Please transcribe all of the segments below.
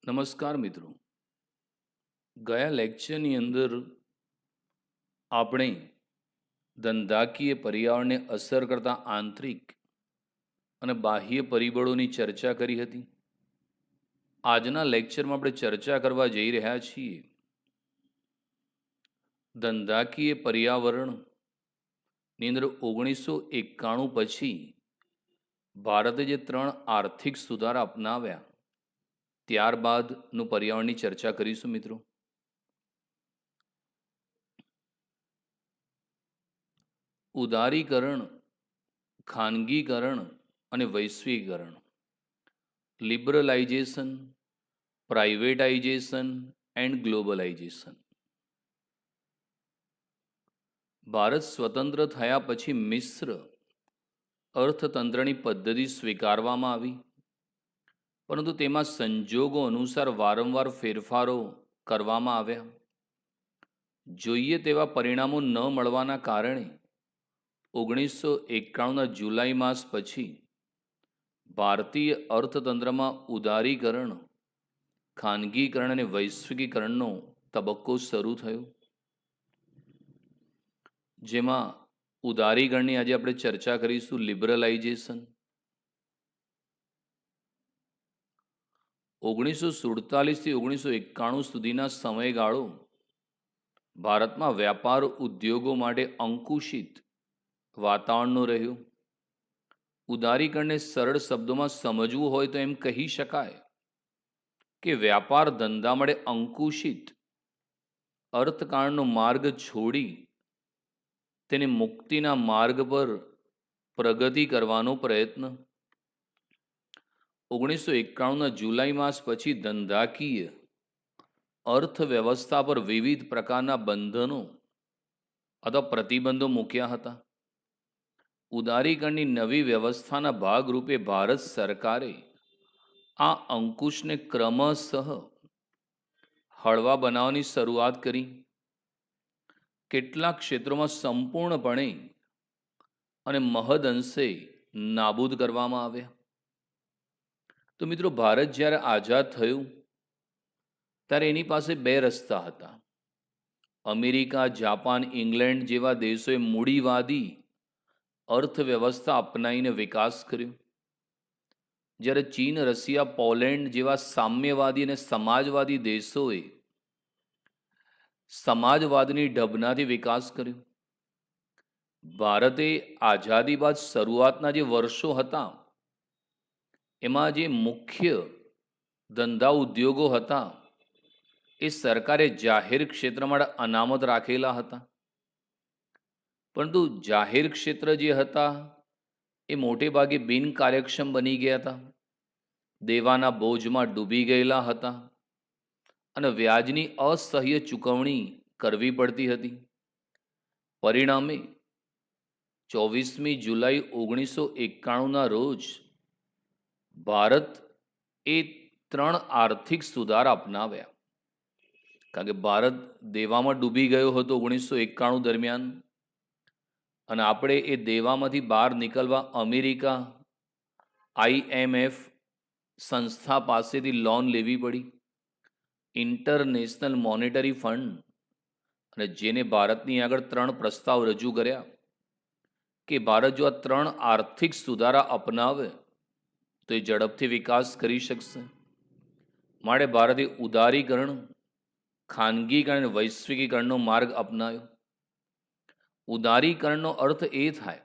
નમસ્કાર મિત્રો. ગયા લેક્ચરની અંદર આપણે ધંધાકીય પર્યાવરણને અસર કરતા આંતરિક અને બાહ્ય પરિબળોની ચર્ચા કરી હતી. આજના લેક્ચરમાં આપણે ચર્ચા કરવા જઈ રહ્યા છીએ ધંધાકીય પર્યાવરણની અંદર 1991 પછી ભારતે જે 3 આર્થિક સુધારા અપનાવ્યા ત્યારબાદનું પર્યાવરણની ચર્ચા કરીશું મિત્રો. ઉદારીકરણ, ખાનગીકરણ અને વૈશ્વિકરણ, લિબરલાઇઝેશન, પ્રાઇવેટાઇઝેશન એન્ડ ગ્લોબલાઇઝેશન. ભારત સ્વતંત્ર થયા પછી મિશ્ર અર્થતંત્રની પદ્ધતિ સ્વીકારવામાં આવી, પરંતુ તેમાં સંજોગો અનુસાર વારંવાર ફેરફારો કરવામાં આવ્યા. જોઈએ તેવા પરિણામો ન મળવાના કારણે 1991ના જુલાઈ માસ પછી ભારતીય અર્થતંત્રમાં ઉદારીકરણ, ખાનગીકરણ અને વૈશ્વિકીકરણનો તબક્કો શરૂ થયો, જેમાં ઉદારીકરણની આજે આપણે ચર્ચા કરીશું. લિબરલાઇઝેશન 1947 થી 1991 સુધીના સમયગાળો ભારતમાં વ્યાપાર ઉદ્યોગો માટે અંકુશિત વાતાવરણનો રહ્યો. ઉદારીકરણને સરળ શબ્દોમાં સમજવું હોય તો એમ કહી શકાય કે વ્યાપાર ધંધા માટે અંકુશિત અર્થકારણનો માર્ગ છોડી તેને મુક્તિના માર્ગ પર પ્રગતિ કરવાનો પ્રયત્ન. 1991ના જુલાઈ માસ પછી ધંધાકીય અર્થવ્યવસ્થા પર વિવિધ પ્રકારના બંધનો અથવા પ્રતિબંધો મૂક્યા હતા. ઉદારીકરણની નવી વ્યવસ્થાના ભાગરૂપે ભારત સરકારે આ અંકુશને ક્રમશઃ હળવા બનાવવાની શરૂઆત કરી. કેટલાક ક્ષેત્રોમાં સંપૂર્ણપણે અને મહદઅંશે નાબૂદ કરવામાં આવ્યા. તો મિત્રો, ભારત જ્યારે આઝાદ થયું ત્યારે એની પાસે 2 રસ્તા હતા. અમેરિકા, જાપાન, ઇંગ્લેન્ડ જેવા દેશોએ મૂડીવાદી અર્થવ્યવસ્થા અપનાવીને વિકાસ કર્યો, જ્યારે ચીન, રશિયા, પોલેન્ડ જેવા સામ્યવાદી અને સમાજવાદી દેશોએ સમાજવાદની ઢબનાથી વિકાસ કર્યો. ભારતે આઝાદી બાદ શરૂઆતના જે વર્ષો હતા એમાં જે મુખ્ય ધંધા ઉદ્યોગો હતા એ સરકારે જાહેર ક્ષેત્ર માટે અનામત રાખેલા હતા, પરંતુ જાહેર ક્ષેત્ર જે હતા એ મોટે ભાગે બિનકાર્યક્ષમ બની ગયા હતા, દેવાના બોજમાં ડૂબી ગયેલા હતા અને વ્યાજની અસહ્ય ચૂકવણી કરવી પડતી હતી. પરિણામે 24મી જુલાઈ 1991ના રોજ ભારત એ 3 આર્થિક સુધારા અપનાવ્યા. કારણ કે ભારત દેવામાં ડૂબી ગયો હતો 1991 દરમિયાન, અને આપણે એ દેવામાંથી બહાર નીકળવા અમેરિકા, IMF સંસ્થા પાસેથી લોન લેવી પડી. ઇન્ટરનેશનલ મોનેટરી ફંડ અને જેને ભારતની આગળ 3 પ્રસ્તાવ રજૂ કર્યા કે ભારત જો આ 3 આર્થિક સુધારા અપનાવે તો એ ઝડપથી વિકાસ કરી શકશે. માટે ભારતે ઉદારીકરણ, ખાનગીકરણ અને વૈશ્વિકીકરણનો માર્ગ અપનાવ્યો. ઉદારીકરણનો અર્થ એ થાય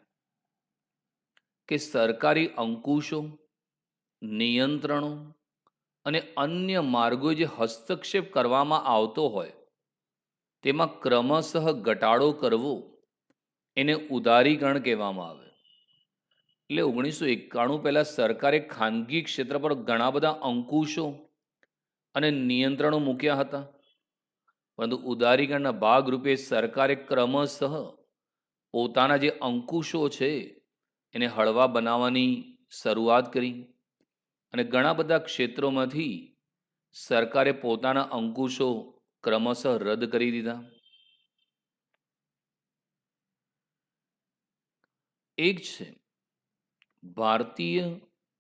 કે સરકારી અંકુશો, નિયંત્રણો અને અન્ય માર્ગો જે હસ્તક્ષેપ કરવામાં આવતો હોય તેમાં ક્રમશઃ ઘટાડો કરવો, એને ઉદારીકરણ કહેવામાં આવે. એટલે 1991 પહેલાં સરકારે ખાનગી ક્ષેત્ર પર ઘણા બધા અંકુશો અને નિયંત્રણો મૂક્યા હતા, પરંતુ ઉદારીકરણના ભાગરૂપે સરકારે ક્રમશઃ પોતાના જે અંકુશો છે એને હળવા બનાવવાની શરૂઆત કરી અને ઘણા બધા ક્ષેત્રોમાંથી સરકારે પોતાના અંકુશો ક્રમશઃ રદ કરી દીધા. એક છે ભારતીય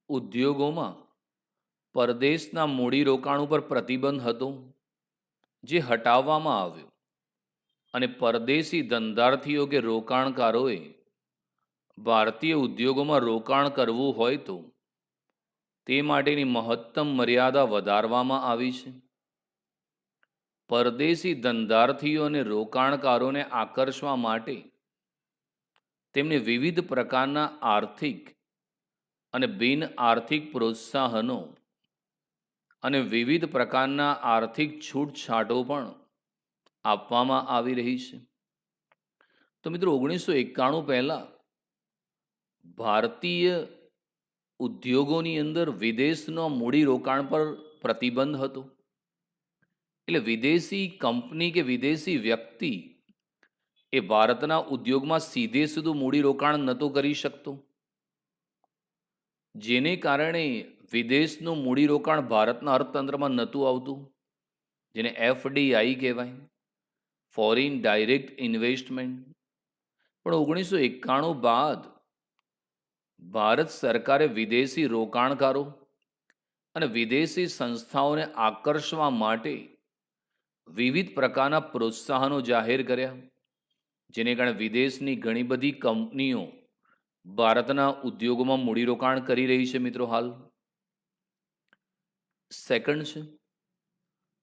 ઉદ્યોગોમાં પરદેશના મૂડીરોકાણ ઉપર પ્રતિબંધ હતો, જે હટાવવામાં આવ્યો અને પરદેશી ધંધાર્થીઓ કે રોકાણકારોએ ભારતીય ઉદ્યોગોમાં રોકાણ કરવું હોય તો તે માટેની મહત્તમ મર્યાદા વધારવામાં આવી છે. પરદેશી ધંધાર્થીઓ અને રોકાણકારોને આકર્ષવા માટે તેમને વિવિધ પ્રકારના આર્થિક અને બિન આર્થિક પ્રોત્સાહનો અને વિવિધ પ્રકારના આર્થિક છૂટછાટો પણ આપવામાં આવી રહી છે. તો મિત્રો 1991 પહેલાં ભારતીય ઉદ્યોગોની અંદર વિદેશનો મૂડીરોકાણ પર પ્રતિબંધ હતો. એટલે વિદેશી કંપની કે વિદેશી વ્યક્તિ એ ભારતના ઉદ્યોગમાં સીધે સીધું મૂડીરોકાણ નહોતો કરી શકતો, જેને કારણે વિદેશનું મૂડીરોકાણ ભારતના અર્થતંત્રમાં નહોતું આવતું, જેને FDI કહેવાય, ફોરેન ડાયરેક્ટ ઇન્વેસ્ટમેન્ટ. પણ 1991 બાદ ભારત સરકારે વિદેશી રોકાણકારો અને વિદેશી સંસ્થાઓને આકર્ષવા માટે વિવિધ પ્રકારના પ્રોત્સાહનો જાહેર કર્યા, જેને કારણે વિદેશની ઘણી બધી કંપનીઓ ભારતના ઉદ્યોગોમાં મૂડીરોકાણ કરી રહી છે. મિત્રો, હાલ સેકન્ડ છે,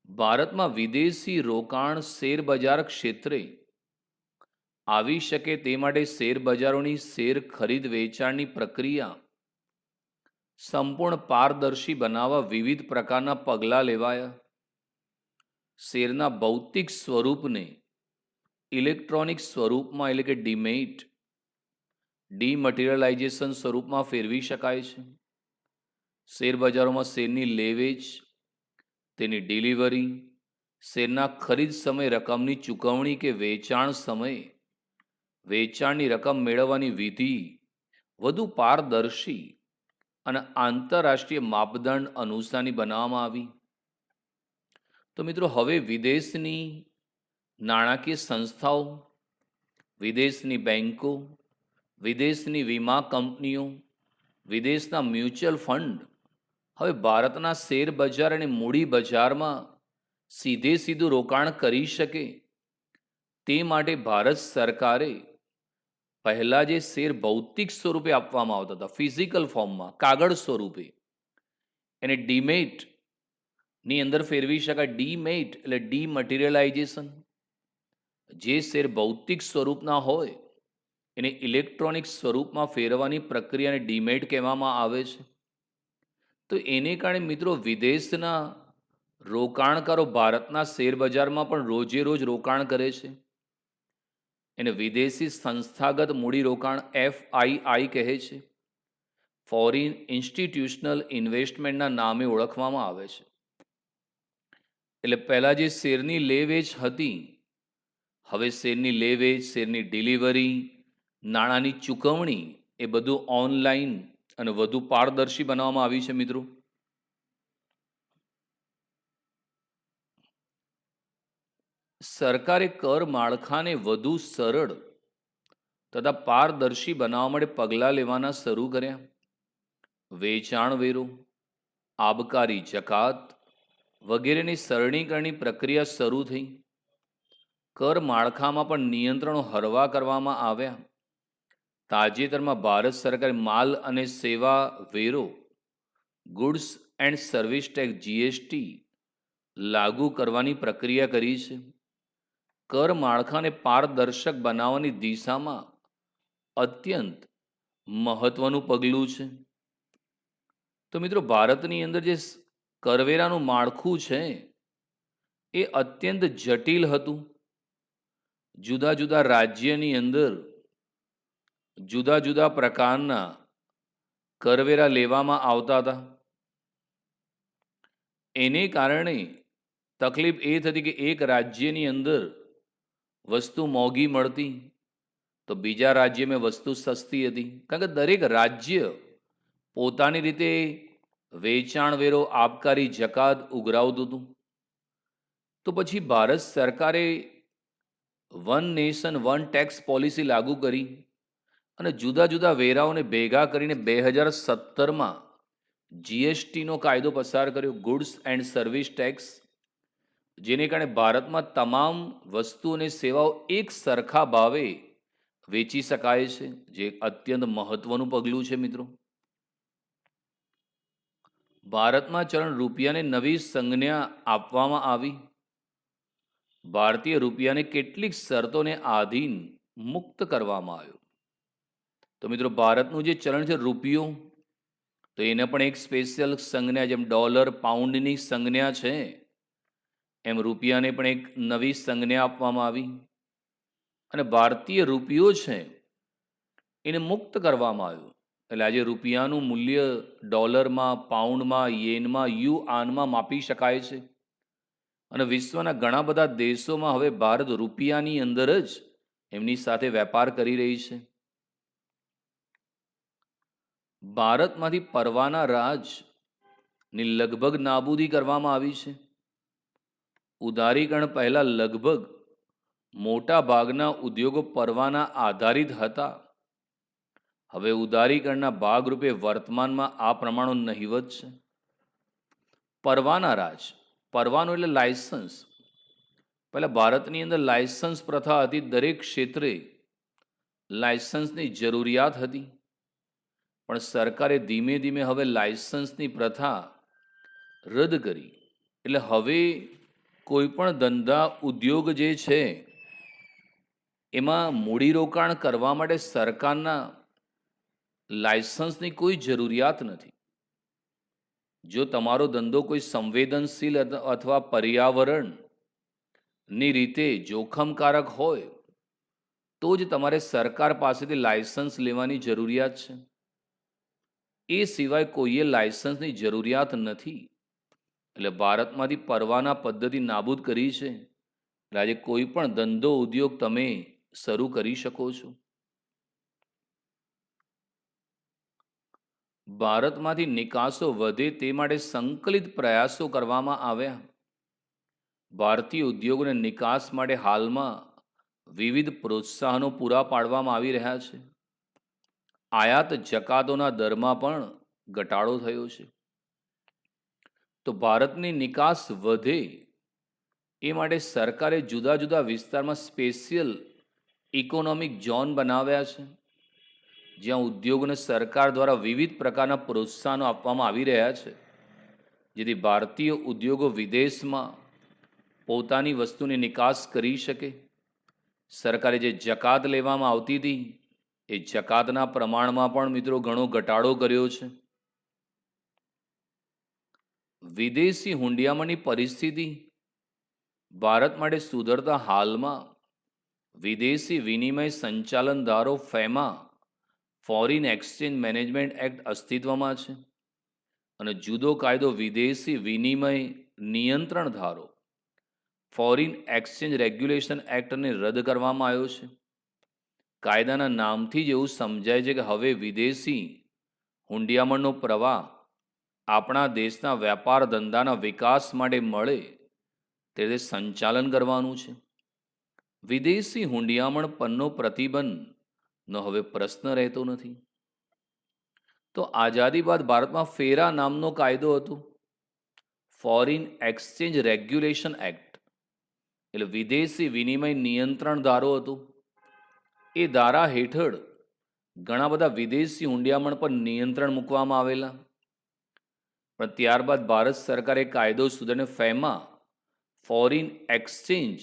ભારતમાં વિદેશી રોકાણ શેરબજાર ક્ષેત્રે આવી શકે તે માટે શેરબજારોની શેર ખરીદ વેચાણની પ્રક્રિયા સંપૂર્ણ પારદર્શી બનાવવા વિવિધ પ્રકારના પગલાં લેવાયા. શેરના ભૌતિક સ્વરૂપને ઇલેક્ટ્રોનિક સ્વરૂપમાં એટલે કે ડીમટીરિયલાઇઝેશન સ્વરૂપમાં ફેરવી શકાય છે. શેરબજારોમાં શેરની લેવેચ, તેની ડિલિવરી, શેરના ખરીદ સમયે રકમની ચૂકવણી કે વેચાણ સમયે વેચાણની રકમ મેળવવાની વિધિ વધુ પારદર્શી અને આંતરરાષ્ટ્રીય માપદંડ અનુસારની બનાવવામાં આવી. તો મિત્રો, હવે વિદેશની નાણાકીય સંસ્થાઓ, વિદેશની બેન્કો, વિદેશની વીમા કંપનીઓ, વિદેશના મ્યુચ્યુઅલ ફંડ હવે ભારતના શેર બજાર અને મૂડી બજારમાં સીધે સીધું રોકાણ કરી શકે તે માટે ભારત સરકારે પહેલાં જે શેર ભૌતિક સ્વરૂપે આપવામાં આવતા હતા, ફિઝિકલ ફોર્મમાં, કાગળ સ્વરૂપે, એને ડીમેટની અંદર ફેરવી શકાય. ડીમેટ એટલે ડીમટીરિયલાઇઝેશન. જે શેર ભૌતિક સ્વરૂપના હોય એને ઇલેક્ટ્રોનિક સ્વરૂપમાં ફેરવવાની પ્રક્રિયાને ડીમેટ કહેવામાં આવે છે. તો એને કારણે મિત્રો વિદેશના રોકાણકારો ભારતના શેર બજારમાં પણ રોજે રોજ રોકાણ કરે છે. એને વિદેશી સંસ્થાગત મૂડીરોકાણ FII કહે છે, ફોરેન ઇન્સ્ટિટ્યુશનલ ઇન્વેસ્ટમેન્ટના નામે ઓળખવામાં આવે છે. એટલે પહેલાં જે શેરની લે વેચ હતી, હવે શેરની લે વેચ, શેરની ડિલિવરી, નાણાંની ચૂકવણી એ બધું ઓનલાઈન અને વધુ પારદર્શી બનાવવામાં આવી છે. મિત્રો, સરકારે કર માળખાને વધુ સરળ તથા પારદર્શી બનાવવા માટે પગલાં લેવાના શરૂ કર્યા. વેચાણ વેરો, આબકારી જકાત વગેરેની સરળીકરણની પ્રક્રિયા શરૂ થઈ. કર માળખામાં પણ નિયંત્રણો હળવા કરવામાં આવ્યા. તાજેતરમાં ભારત સરકારે માલ અને સેવા વેરો, goods and service tax GST લાગુ કરવાની પ્રક્રિયા કરી છે. કર માળખાને પારદર્શક બનાવવાની દિશામાં અત્યંત મહત્વનું પગલું છે. તો મિત્રો, ભારતની અંદર જે કરવેરાનું માળખું છે એ અત્યંત જટિલ હતું. જુદા જુદા રાજ્યની અંદર જુદા જુદા પ્રકારના કરવેરા લેવામાં આવતા હતા. એને કારણે તકલીફ એ થતી કે એક રાજ્યની અંદર વસ્તુ મોંઘી મળતી તો બીજા રાજ્યમાં વસ્તુ સસ્તી હતી, કારણ કે દરેક રાજ્ય પોતાની રીતે વેચાણ વેરો, આબકારી જકાત ઉઘરાવતું હતું. તો પછી ભારત સરકારે one nation one tax policy લાગુ કરી અને જુદા જુદા વેરાઓને ભેગા કરીને 2017માં જીએસટીનો કાયદો પસાર કર્યો, ગુડ્સ એન્ડ સર્વિસ ટેક્સ, જેને કારણે ભારતમાં તમામ વસ્તુ અને સેવાઓ એક સરખા ભાવે વેચી શકાય છે, જે અત્યંત મહત્વનું પગલું છે મિત્રો. ભારતમાં ચલણ રૂપિયાને નવી સંજ્ઞા આપવામાં આવી. ભારતીય રૂપિયાને કેટલીક શરતોને આધીન મુક્ત કરવામાં આવ્યો. તો મિત્રો, ભારતનું જે ચલણ છે રૂપિયો, તો એને પણ એક સ્પેશિયલ સંજ્ઞા, જેમ ડોલર પાઉન્ડની સંજ્ઞા છે એમ રૂપિયાને પણ એક નવી સંજ્ઞા આપવામાં આવી. અને ભારતીય રૂપિયો છે એને મુક્ત કરવામાં આવ્યું. એટલે આજે રૂપિયાનું મૂલ્ય ડોલરમાં, પાઉન્ડમાં, યેનમાં, યુઆનમાં માપી શકાય છે. અને વિશ્વના ઘણા બધા દેશોમાં હવે ભારત રૂપિયાની અંદર જ એમની સાથે વેપાર કરી રહી છે. ભારતમાંથી પરવાના રાજની લગભગ નાબૂદી કરવામાં આવી છે. ઉદારીકરણ પહેલા લગભગ મોટા ભાગના ઉદ્યોગો પરવાના આધારિત હતા. હવે ઉદારીકરણના ભાગરૂપે વર્તમાનમાં આ પ્રમાણો નહિવત છે. પરવાના રાજ, પરવાનો એટલે લાયસન્સ. પહેલા ભારતની અંદર લાયસન્સ પ્રથા હતી. દરેક ક્ષેત્રે લાયસન્સની જરૂરિયાત હતી. પણ સરકારે ધીમે ધીમે હવે લાયસન્સની પ્રથા રદ કરી. એટલે હવે કોઈ પણ ધંધા ઉદ્યોગ જે છે એમાં મૂડીરોકાણ કરવા માટે સરકારના લાયસન્સની કોઈ જરૂરિયાત નથી. જો તમારો ધંધો કોઈ સંવેદનશીલ અથવા પર્યાવરણની રીતે જોખમકારક હોય તો જ તમારે સરકાર પાસેથી લાયસન્સ લેવાની જરૂરિયાત છે. એ સિવાય કોઈએ લાયસન્સની જરૂરિયાત નથી. એટલે ભારતમાંથી પરવાના પદ્ધતિ નાબૂદ કરી છે. એટલે આજે કોઈ પણ ધંધો ઉદ્યોગ તમે શરૂ કરી શકો છો. ભારતમાંથી નિકાસો વધે તે માટે સંકલિત પ્રયાસો કરવામાં આવ્યા. ભારતીય ઉદ્યોગોને નિકાસ માટે હાલમાં વિવિધ પ્રોત્સાહનો પૂરા પાડવામાં આવી રહ્યા છે. આયાત જકાતોના દરમાં પણ ઘટાડો થયો છે. તો ભારતની નિકાસ વધે એ માટે સરકારે જુદા જુદા વિસ્તારમાં સ્પેશિયલ ઇકોનોમિક ઝોન બનાવ્યા છે, જ્યાં ઉદ્યોગોને સરકાર દ્વારા વિવિધ પ્રકારના પ્રોત્સાહનો આપવામાં આવી રહ્યા છે, જેથી ભારતીય ઉદ્યોગો વિદેશમાં પોતાની વસ્તુની નિકાસ કરી શકે. સરકારે જે જકાત લેવામાં આવતી હતી એ જકાતના પ્રમાણમાં પણ મિત્રો ઘણો ઘટાડો કર્યો છે. વિદેશી હુંડિયામણની પરિસ્થિતિ ભારત માટે સુધરતા હાલમાં વિદેશી વિનિમય સંચાલન ધારો ફેમા, ફોરિન એક્સચેન્જ મેનેજમેન્ટ એક્ટ અસ્તિત્વમાં છે. અને જુદો કાયદો વિદેશી વિનિમય નિયંત્રણ ધારો, ફોરિન એક્સચેન્જ રેગ્યુલેશન એક્ટને રદ કરવામાં આવ્યો છે. કાયદાના નામથી જ એવું સમજાય છે કે હવે વિદેશી હુંડિયામણનો પ્રવાહ આપણા દેશના વેપાર ધંધાના વિકાસ માટે મળે તે સંચાલન કરવાનું છે. વિદેશી હુંડિયામણ પરનો પ્રતિબંધનો હવે પ્રશ્ન રહેતો નથી. તો આઝાદી બાદ ભારતમાં ફેરા નામનો કાયદો હતો, ફોરિન એક્સચેન્જ રેગ્યુલેશન એક્ટ, એટલે વિદેશી વિનિમય નિયંત્રણ ધારો હતો. એ ધારા હેઠળ ઘણા બધા વિદેશી હુંડિયામણ પર નિયંત્રણ મૂકવામાં આવેલા. પણ ત્યારબાદ ભારત સરકારે કાયદો સુધારીને ફેમા, ફોરિન એક્સચેન્જ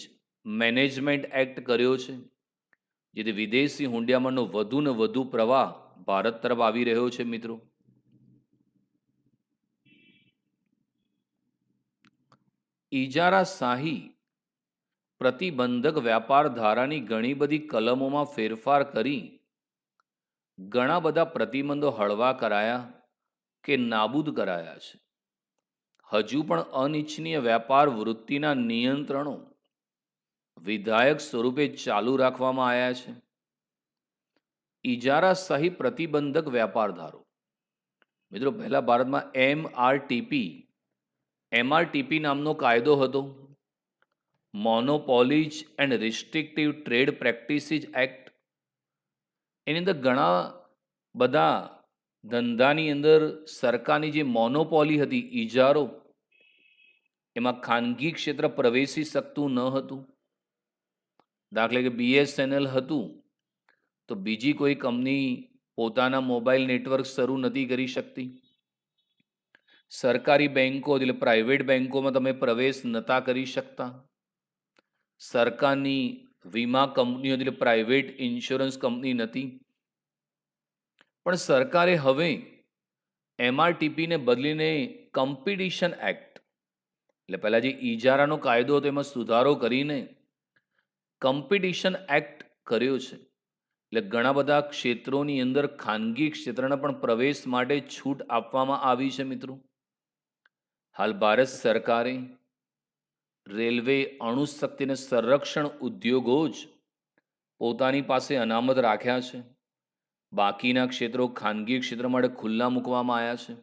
મેનેજમેન્ટ એક્ટ કર્યો છે, જેથી વિદેશી હુંડિયામણનો વધુ ને વધુ પ્રવાહ ભારત તરફ આવી રહ્યો છે. મિત્રો, ઇજારા શાહી પ્રતિબંધક વ્યાપાર ધારાની ઘણી બધી કલમોમાં ફેરફાર કરી ઘણા બધા પ્રતિબંધો હળવા કરાયા કે નાબૂદ કરાયા છે. હજુ પણ અનિચ્છનીય વ્યાપાર વૃત્તિના નિયંત્રણો વિધાયક સ્વરૂપે ચાલુ રાખવામાં આવ્યા છે. ઇજારાશાહી પ્રતિબંધક વ્યાપાર ધારો, મિત્રો, પહેલા ભારતમાં એમઆરટીપી નામનો કાયદો હતો, મોનોપોલીઝ એન્ડ રિસ્ટ્રિક્ટિવ ટ્રેડ પ્રેક્ટિસીસ એક્ટ. એની અંદર ઘણા બધા ધંધાની અંદર સરકારની જે મોનોપોલી હતી, ઇજારો, એમાં ખાનગી ક્ષેત્ર પ્રવેશી શકતું ન હતું. દાખલે કે BSNL હતું તો બીજી કોઈ કંપની પોતાના મોબાઈલ નેટવર્ક શરૂ નથી કરી શકતી. સરકારી બેન્કો એટલે પ્રાઇવેટ બેન્કોમાં તમે પ્રવેશ નહોતા કરી શકતા. સરકારની વીમા કંપનીઓ એટલે પ્રાઇવેટ ઇન્સ્યોરન્સ કંપની નથી. પણ સરકારે હવે MRTPને બદલીને કોમ્પિટિશન એક્ટ એટલે પહેલાં જે ઇજારાનો કાયદો હતો એમાં સુધારો કરીને કોમ્પિટિશન એક્ટ કર્યો છે. એટલે ઘણા બધા ક્ષેત્રોની અંદર ખાનગી ક્ષેત્રને પણ પ્રવેશ માટે છૂટ આપવામાં આવી છે મિત્રો. હાલ ભારત સરકારે રેલવે, અણુશક્તિ અને સંરક્ષણ ઉદ્યોગો જ પોતાની પાસે અનામત રાખ્યા છે. બાકીના ક્ષેત્રો ખાનગી ક્ષેત્ર માટે ખુલ્લા મૂકવામાં આવ્યા છે.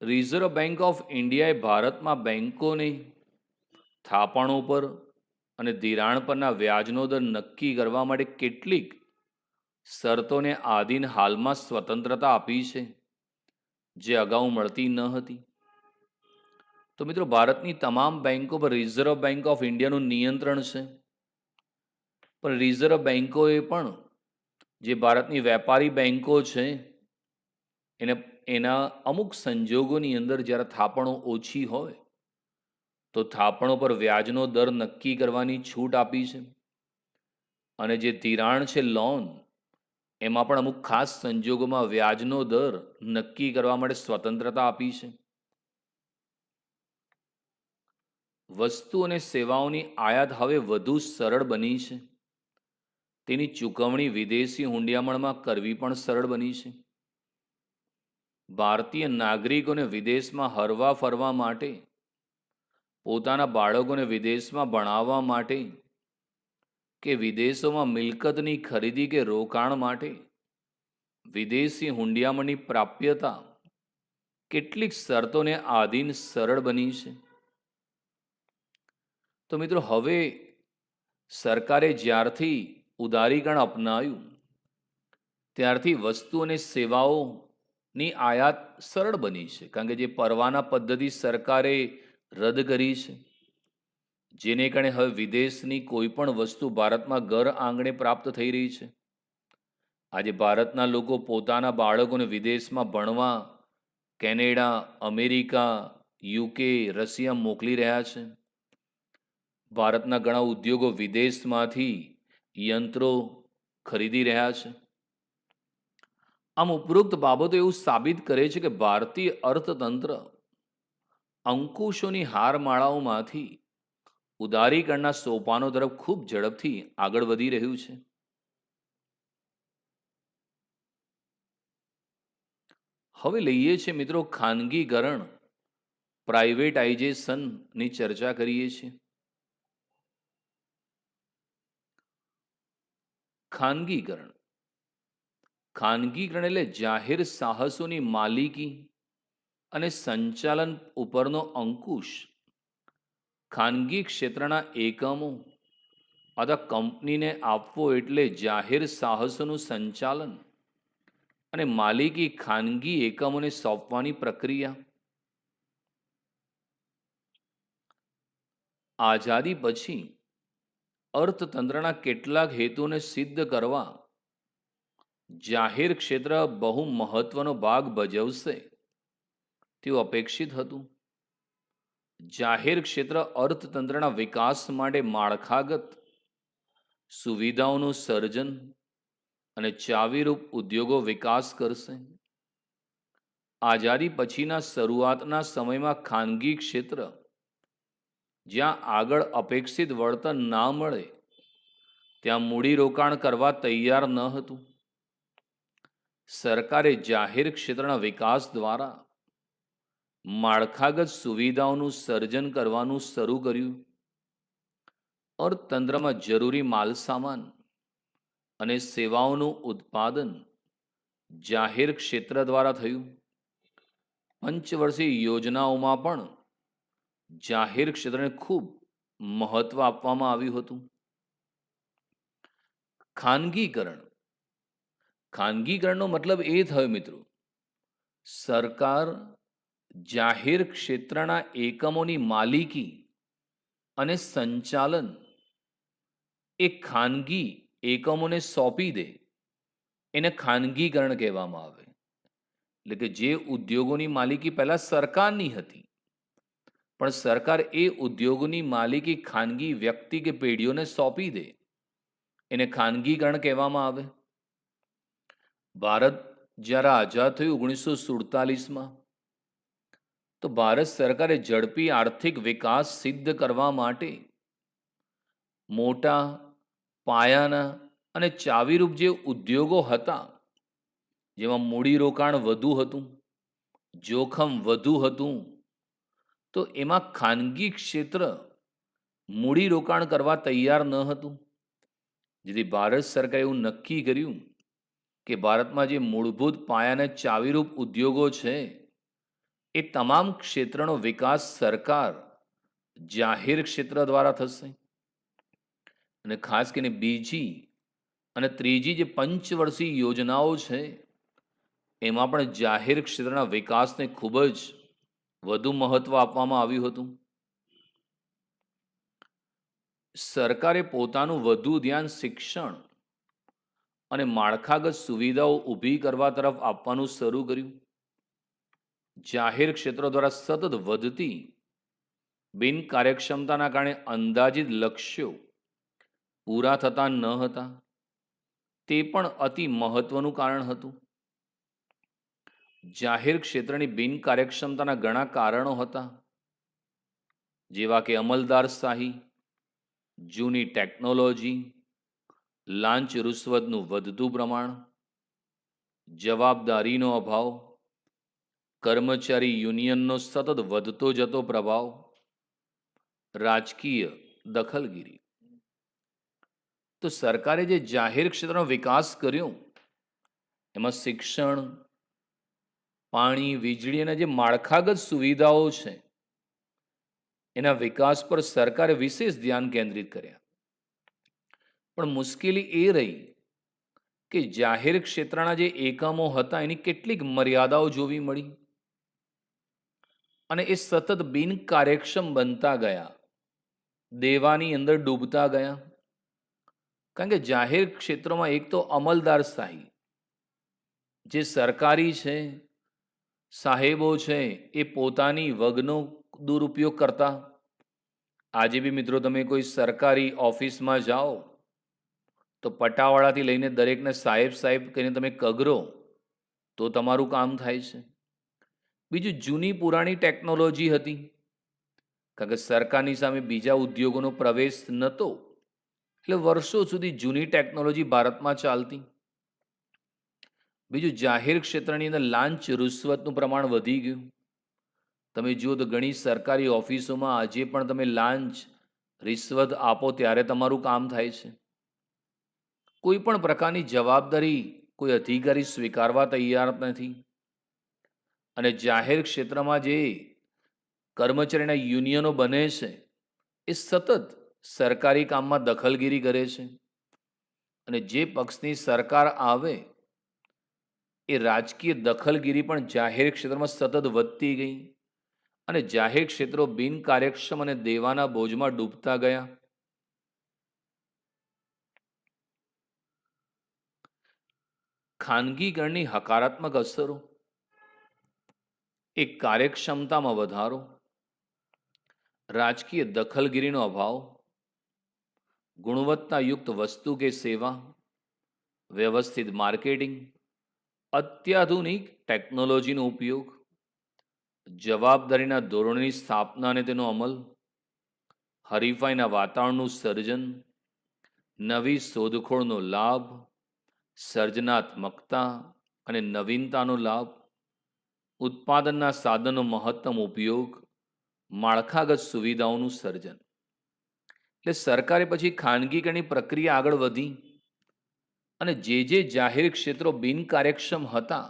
રિઝર્વ બેંક ઓફ ઇન્ડિયાએ ભારતમાં બેન્કોને થાપણો પર અને ધિરાણ પરના વ્યાજનો દર નક્કી કરવા માટે કેટલીક શરતોને આધીન હાલમાં સ્વતંત્રતા આપી છે, જે અગાઉ મળતી ન હતી. તો મિત્રો, ભારતની તમામ બેન્કો પર રિઝર્વ બેંક ઓફ ઇન્ડિયાનું નિયંત્રણ છે. પણ રિઝર્વ બેન્કોએ પણ જે ભારતની વેપારી બેન્કો છે એના અમુક સંજોગોની અંદર જ્યારે થાપણો ઓછી હોય તો થાપણો પર વ્યાજનો દર નક્કી કરવાની છૂટ આપી છે. અને જે ધિરાણ છે, લોન, એમાં પણ અમુક ખાસ સંજોગોમાં વ્યાજનો દર નક્કી કરવા માટે સ્વતંત્રતા આપી છે. વસ્તુ અને સેવાઓની આયાત હવે વધુ સરળ બની છે. તેની ચૂકવણી વિદેશી હુંડિયામણમાં કરવી પણ સરળ બની છે. ભારતીય નાગરિકોને વિદેશમાં હરવા ફરવા માટે, પોતાના બાળકોને વિદેશમાં ભણાવવા માટે કે વિદેશોમાં મિલકતની ખરીદી કે રોકાણ માટે વિદેશી હુંડિયામણની પ્રાપ્યતા કેટલીક શરતોને આધીન સરળ બની છે. તો મિત્રો, હવે સરકારે જ્યારથી ઉદારીકરણ અપનાવ્યું ત્યારથી વસ્તુ અને સેવાઓની આયાત સરળ બની છે. કારણ કે જે પરવાના પદ્ધતિ સરકારે રદ કરી છે, જેને કારણે હવે વિદેશની કોઈ પણ વસ્તુ ભારતમાં ઘર આંગણે પ્રાપ્ત થઈ રહી છે. આજે ભારતના લોકો પોતાના બાળકોને વિદેશમાં ભણવા કેનેડા, અમેરિકા, UK, રશિયા મોકલી રહ્યા છે. ભારતના ઘણા ઉદ્યોગો વિદેશમાંથી યંત્રો ખરીદી રહ્યા છે. આમ ઉપરોક્ત બાબતો એવું સાબિત કરે છે કે ભારતીય અર્થતંત્ર અંકુશોની હારમાળાઓમાંથી ઉદારીકરણના સોપાનો તરફ ખૂબ ઝડપથી આગળ વધી રહ્યું છે. હવે લઈએ છીએ મિત્રો ખાનગીકરણ, પ્રાઇવેટાઇઝેશનની ચર્ચા કરીએ છીએ. ખાનગીકરણ એટલે જાહેર સાહસોની માલિકી અને સંચાલન ઉપરનો અંકુશ ખાનગી ક્ષેત્રના એકમો અથવા કંપનીને આપવો, એટલે જાહેર સાહસોનું સંચાલન અને માલિકી ખાનગી એકમોને સોંપવાની પ્રક્રિયા. આઝાદી પછી અર્થતંત્રના કેટલાક હેતુને સિદ્ધ કરવા જાહેર ક્ષેત્ર બહુ મહત્વનો ભાગ ભજવશે તેવું અપેક્ષિત હતું. જાહેર ક્ષેત્ર અર્થતંત્રના વિકાસ માટે માળખાગત સુવિધાઓનું સર્જન અને ચાવીરૂપ ઉદ્યોગો વિકાસ કરશે. આઝાદી પછીના શરૂઆતના સમયમાં ખાનગી ક્ષેત્ર જ્યાં આગળ અપેક્ષિત વળતર ના મળે ત્યાં મૂડીરોકાણ કરવા તૈયાર ન હતું. સરકારે જાહેર ક્ષેત્રના વિકાસ દ્વારા માળખાગત સુવિધાઓનું સર્જન કરવાનું શરૂ કર્યું. અર્થતંત્રમાં જરૂરી માલસામાન અને સેવાઓનું ઉત્પાદન જાહેર ક્ષેત્ર દ્વારા થયું. પંચવર્ષીય યોજનાઓમાં પણ જાહેર ક્ષેત્રને ખૂબ મહત્વ આપવામાં આવ્યું હતું. ખાનગીકરણ ખાનગીકરણનો મતલબ એ થયો મિત્રો, સરકાર જાહેર ક્ષેત્રના એકમોની માલિકી અને સંચાલન એ ખાનગી એકમોને સોંપી દે, એને ખાનગીકરણ કહેવામાં આવે. એટલે કે જે ઉદ્યોગોની માલિકી પહેલાં સરકારની હતી, પણ સરકાર એ ઉદ્યોગોની માલિકી ખાનગી વ્યક્તિ કે પેઢીઓને સોંપી દે, એને ખાનગીકરણ કહેવામાં આવે. ભારત જ્યારે આઝાદ થયું 1947માં, તો ભારત સરકારે ઝડપી આર્થિક વિકાસ સિદ્ધ કરવા માટે મોટા પાયાના અને ચાવીરૂપ જે ઉદ્યોગો હતા, જેમાં મૂડીરોકાણ વધુ હતું, જોખમ વધુ હતું, તો એમાં ખાનગી ક્ષેત્ર મૂડીરોકાણ કરવા તૈયાર ન હતું. જેથી ભારત સરકારે એવું નક્કી કર્યું કે ભારતમાં જે મૂળભૂત પાયાના ચાવીરૂપ ઉદ્યોગો છે, એ તમામ ક્ષેત્રનો વિકાસ સરકાર જાહેર ક્ષેત્ર દ્વારા થશે. અને ખાસ કરીને બીજી અને ત્રીજી જે પંચવર્ષીય યોજનાઓ છે, એમાં પણ જાહેર ક્ષેત્રના વિકાસને ખૂબ જ વધુ મહત્વ આપવામાં આવ્યું હતું. સરકારે પોતાનું વધુ ધ્યાન શિક્ષણ અને માળખાગત સુવિધાઓ ઊભી કરવા તરફ આપવાનું શરૂ કર્યું. જાહેર ક્ષેત્રો દ્વારા સતત વધતી બિનકાર્યક્ષમતાના કારણે અંદાજિત લક્ષ્યો પૂરા થતા ન હતા, તે પણ અતિ મહત્વનું કારણ હતું. જાહેર ક્ષેત્રની બિનકાર્યક્ષમતાના ઘણા કારણો હતા, જેવા કે અમલદારશાહી, જૂની ટેકનોલોજી, લાંચ રૂશ્વતનું વધતું પ્રમાણ, જવાબદારીનો અભાવ, કર્મચારી યુનિયનનો સતત વધતો જતો પ્રભાવ, રાજકીય દખલગીરી. તો સરકારે જે જાહેર ક્ષેત્રનો વિકાસ કર્યો, એમાં શિક્ષણ, પાણી, વીજળી અને જે માળખાગત સુવિધાઓ છે, એના વિકાસ પર સરકારે વિશેષ ધ્યાન કેન્દ્રિત કર્યા. પણ મુશ્કેલી એ રહી કે જાહેર ક્ષેત્રના જે એકમો હતા, એની કેટલીક મર્યાદાઓ જોવી મળી અને એ સતત બિનકાર્યક્ષમ બનતા ગયા, દેવાની અંદર ડૂબતા ગયા. કારણ કે જાહેર ક્ષેત્રોમાં એક તો અમલદારશાહી, જે સરકારી છે, સાહેબો છે, એ પોતાની વગનો દુરુપયોગ કરતા. આજે બી મિત્રો તમે કોઈ સરકારી ઓફિસમાં જાઓ તો પટાવાળાથી લઈને દરેકને સાહેબ સાહેબ કહીને તમે કગરો તો તમારું કામ થાય છે. બીજું, જૂની પુરાણી ટેકનોલોજી હતી, કારણ કે સરકારની સામે બીજા ઉદ્યોગોનો પ્રવેશ નહોતો, એટલે વર્ષો સુધી જૂની ટેકનોલોજી ભારતમાં ચાલતી. બીજું, જાહેર ક્ષેત્રની અંદર લાંચ રૂશ્વતનું પ્રમાણ વધી ગયું. તમે જુઓ તો ઘણી સરકારી ઓફિસોમાં આજે પણ તમે લાંચ રિશ્વત આપો ત્યારે તમારું કામ થાય છે. કોઈ પણ પ્રકારની જવાબદારી કોઈ અધિકારી સ્વીકારવા તૈયાર નથી. અને જાહેર ક્ષેત્રમાં જે કર્મચારીના યુનિયનો બને છે, એ સતત સરકારી કામમાં દખલગીરી કરે છે. અને જે પક્ષની સરકાર આવે, એ રાજકીય દખલગીરી પણ જાહેર ક્ષેત્રમાં સતત વધતી ગઈ અને જાહેર ક્ષેત્રો બિનકાર્યક્ષમ અને દેવાના બોજમાં ડૂબતા ગયા. ખાનગીકરણની હકારાત્મક અસરો: એક, કાર્યક્ષમતામાં વધારો, રાજકીય દખલગીરીનો અભાવ, ગુણવત્તાયુક્ત વસ્તુ કે સેવા, વ્યવસ્થિત માર્કેટિંગ, અત્યાધુનિક ટેકનોલોજીનો ઉપયોગ, જવાબદારીના ધોરણની સ્થાપના અને તેનો અમલ, હરીફાઈના વાતાવરણનું સર્જન, નવી શોધખોળનો લાભ, સર્જનાત્મકતા અને નવીનતાનો લાભ, ઉત્પાદનના સાધનનો મહત્તમ ઉપયોગ, માળખાગત સુવિધાઓનું સર્જન. એટલે સરકારે પછી ખાનગીકરણની પ્રક્રિયા આગળ વધી અને જે જાહેર ક્ષેત્રો બિનકાર્યક્ષમ હતા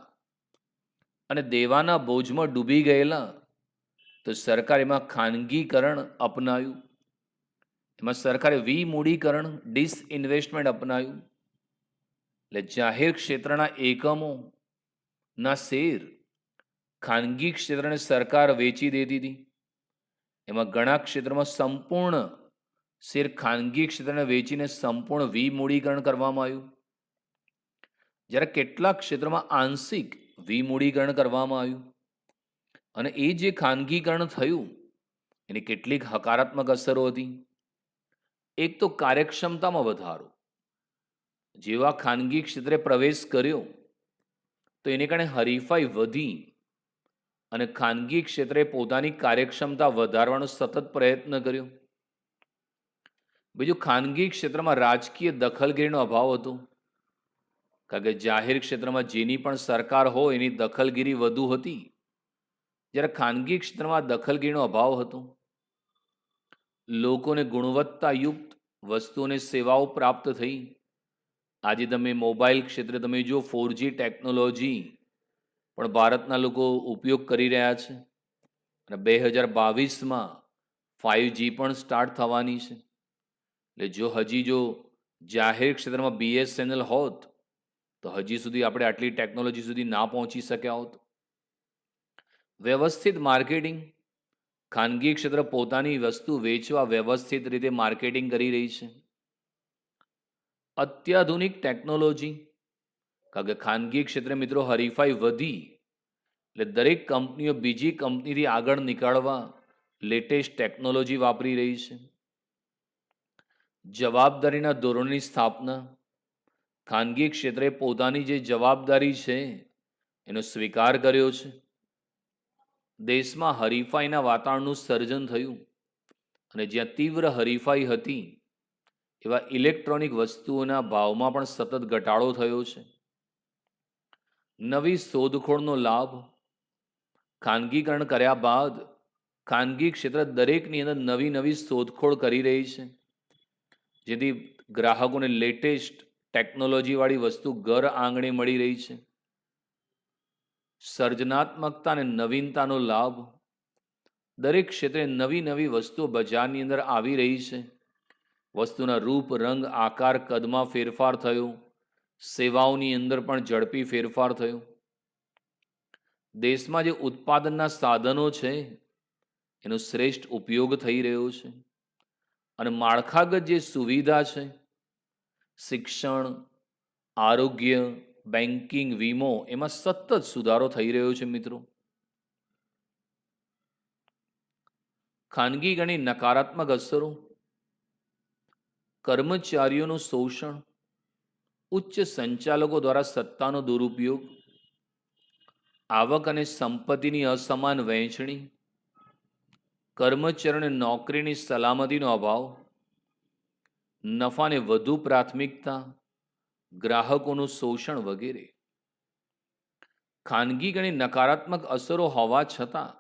અને દેવાના બોજમાં ડૂબી ગયેલા, તો સરકારે એમાં ખાનગીકરણ અપનાવ્યું. એમાં સરકારે વિમૂડીકરણ, ડિસઇન્વેસ્ટમેન્ટ અપનાવ્યું. એટલે જાહેર ક્ષેત્રના એકમોના શેર ખાનગી ક્ષેત્રને સરકાર વેચી દેતી હતી. એમાં ઘણા ક્ષેત્રમાં સંપૂર્ણ શેર ખાનગી ક્ષેત્રને વેચીને સંપૂર્ણ વિમૂડીકરણ કરવામાં આવ્યું. જ્યારે કેટલાક ક્ષેત્રમાં આંશિક વિમૂડીકરણ કરવામાં આવ્યું. અને એ જે ખાનગીકરણ થયું એની કેટલીક હકારાત્મક અસરો હતી. એક તો કાર્યક્ષમતામાં વધારો. જેવા ખાનગી ક્ષેત્રે પ્રવેશ કર્યો તો એને કારણે હરીફાઈ વધી અને ખાનગી ક્ષેત્રે પોતાની કાર્યક્ષમતા વધારવાનો સતત પ્રયત્ન કર્યો. બીજું, ખાનગી ક્ષેત્રમાં રાજકીય દખલગીરીનો અભાવ હતો. કારણ કે જાહેર ક્ષેત્રમાં જેની પણ સરકાર હોય એની દખલગીરી વધુ હતી, જ્યારે ખાનગી ક્ષેત્રમાં દખલગીરીનો અભાવ હતો. લોકોને ગુણવત્તાયુક્ત વસ્તુઓને સેવાઓ પ્રાપ્ત થઈ. આજે તમે મોબાઈલ ક્ષેત્રે તમે જો 4G ટેકનોલોજી પણ ભારતના લોકો ઉપયોગ કરી રહ્યા છે અને 2022માં 5G પણ સ્ટાર્ટ થવાની છે. એટલે જો જાહેર ક્ષેત્રમાં BSNL હોત તો હજી સુધી આપણે આટલી ટેકનોલોજી સુધી ના પહોંચી શક્યા હોત. વ્યવસ્થિત માર્કેટિંગ. ખાનગી ક્ષેત્ર પોતાની વસ્તુ વેચવા વ્યવસ્થિત રીતે માર્કેટિંગ કરી રહી છે. અત્યાધુનિક ટેકનોલોજી. કારણ કે ખાનગી ક્ષેત્રે મિત્રો હરીફાઈ વધી એટલે દરેક કંપનીઓ બીજી કંપનીથી આગળ નીકળવા લેટેસ્ટ ટેકનોલોજી વાપરી રહી છે. જવાબદારીના ધોરણની સ્થાપના. ખાનગી ક્ષેત્રે પોતાની જે જવાબદારી છે એનો સ્વીકાર કર્યો છે. દેશમાં હરીફાઈના વાતાવરણનું સર્જન થયું અને જ્યાં તીવ્ર હરીફાઈ હતી એવા ઇલેક્ટ્રોનિક વસ્તુઓના ભાવમાં પણ સતત ઘટાડો થયો છે. નવી શોધખોળનો લાભ. ખાનગીકરણ કર્યા બાદ ખાનગી ક્ષેત્ર દરેકની અંદર નવી શોધખોળ કરી રહી છે, જેથી ગ્રાહકોને લેટેસ્ટ ટેકનોલોજીવાળી વસ્તુ ઘર આંગણે મળી રહી છે. સર્જનાત્મકતા અને નવીનતાનો લાભ. દરેક ક્ષેત્રે નવી વસ્તુઓ બજારની અંદર આવી રહી છે. વસ્તુના રૂપ, રંગ, આકાર, કદમાં ફેરફાર થયો. સેવાઓની અંદર પણ ઝડપી ફેરફાર થયો. દેશમાં જે ઉત્પાદનના સાધનો છે એનો શ્રેષ્ઠ ઉપયોગ થઈ રહ્યો છે અને માળખાગત જે સુવિધા છે, શિક્ષણ, આરોગ્ય, બેન્કિંગ, વીમો, એમાં સતત સુધારો થઈ રહ્યો છે મિત્રો. ખાનગીકરણની નકારાત્મક અસરો. કર્મચારીઓનું શોષણ. ઉચ્ચ સંચાલકો દ્વારા સત્તાનો દુરુપયોગ. આવક અને સંપત્તિની અસમાન વહેંચણી. કર્મચારીઓને નોકરીની સલામતીનો અભાવ. નફાને વધુ પ્રાથમિકતા. ગ્રાહકોનું શોષણ વગેરે. ખાનગીકરણની નકારાત્મક અસરો હોવા છતાં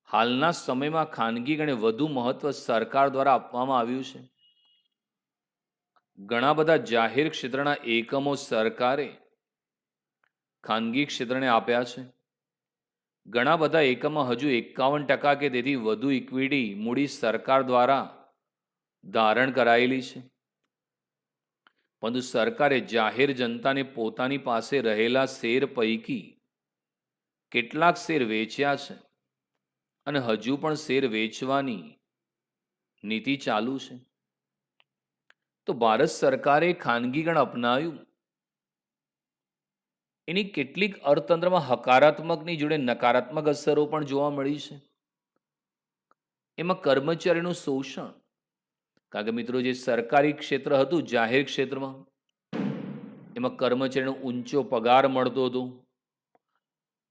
હાલના સમયમાં ખાનગીકરણને વધુ મહત્વ સરકાર દ્વારા આપવામાં આવ્યું છે. ઘણા બધા જાહેર ક્ષેત્રના એકમો સરકારે ખાનગી ક્ષેત્રને આપ્યા છે. ઘણા બધા એકમમાં હજુ 51% કે તેથી વધુ ઇક્વિટી મૂડી સરકાર દ્વારા ધારણ કરાયેલી છે. પરંતુ સરકારે જાહેર જનતાને પોતાની પાસે રહેલા શેર પૈકી કેટલાક શેર વેચ્યા છે અને હજુ પણ શેર વેચવાની નીતિ ચાલુ છે. તો ભારત સરકારે ખાનગીકરણ અપનાવ્યું. એની કેટલીક અર્થતંત્રમાં હકારાત્મકની જોડે નકારાત્મક અસરો પણ જોવા મળી છે. એમાં કર્મચારીનું શોષણ. કારણ કે મિત્રો જે સરકારી ક્ષેત્ર હતું જાહેર ક્ષેત્રમાં એમાં કર્મચારીનો ઊંચો પગાર મળતો હતો.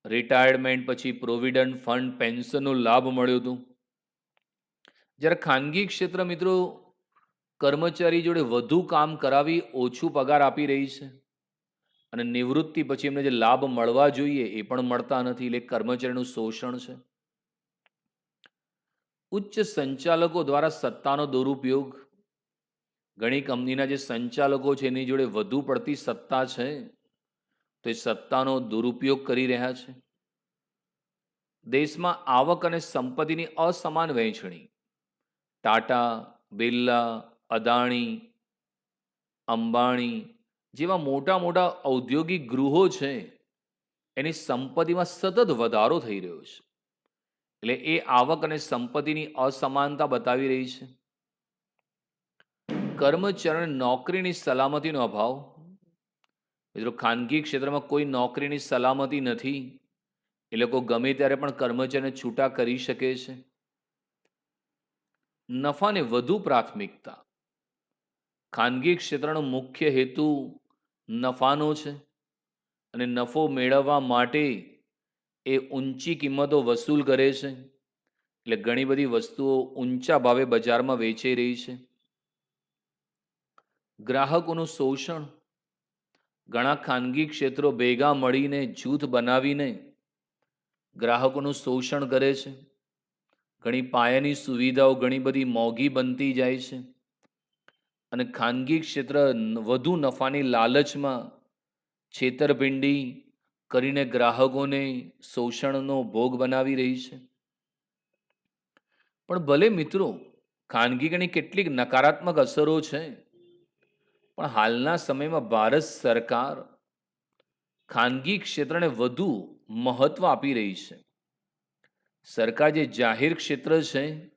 રિટાયરમેન્ટ પછી પ્રોવિડન્ટ ફંડ, પેન્શનનો લાભ મળ્યો હતો. જ્યારે ખાનગી ક્ષેત્ર મિત્રો કર્મચારી જોડે વધુ કામ કરાવી ઓછું પગાર આપી રહી છે અને નિવૃત્તિ પછી એમને જે લાભ મળવા જોઈએ એ પણ મળતા નથી. એટલે કર્મચારીનું શોષણ છે. ઉચ્ચ સંચાલકો દ્વારા સત્તાનો દુરુપયોગ. ઘણી કંપનીના જે સંચાલકો છે એની જોડે વધુ પડતી સત્તા છે તો એ સત્તાનો દુરુપયોગ કરી રહ્યા છે. દેશમાં આવક અને સંપત્તિની અસમાન વહેંચણી. ટાટા, બિરલા, અદાણી, અંબાણી જેવા મોટા મોટા ઔદ્યોગિક ગૃહો છે એની સંપત્તિમાં સતત વધારો થઈ રહ્યો છે. એટલે એ આવક અને સંપત્તિની અસમાનતા બતાવી રહી છે. કર્મચારીઓને નોકરીની સલામતીનો અભાવ. મિત્રો, ખાનગી ક્ષેત્રમાં કોઈ નોકરીની સલામતી નથી. એ લોકો ગમે ત્યારે પણ કર્મચારીને છૂટા કરી શકે છે. નફાને વધુ પ્રાથમિકતા. ખાનગી ક્ષેત્રનો મુખ્ય હેતુ નફાનો છે અને નફો મેળવવા માટે એ ઊંચી કિંમતો વસૂલ કરે છે. એટલે ઘણી બધી વસ્તુઓ ઊંચા ભાવે બજારમાં વેચાઈ રહી છે. ગ્રાહકોનું શોષણ. ઘણા ખાનગી ક્ષેત્રો ભેગા મળીને જૂથ બનાવીને ગ્રાહકોનું શોષણ કરે છે. ઘણી પાયાની સુવિધાઓ ઘણી બધી મોંઘી બનતી જાય છે અને ખાનગી ક્ષેત્ર વધુ નફાની લાલચમાં છેતરપિંડી કરીને ગ્રાહકોને શોષણનો ભોગ બનાવી રહી છે. પણ ભલે મિત્રો, ખાનગીકરણની કેટલીક નકારાત્મક અસરો છે, પણ હાલના સમયમાં ભારત સરકાર ખાનગી ક્ષેત્રને વધુ મહત્વ આપી રહી છે. સરકાર જે જાહેર ક્ષેત્ર છે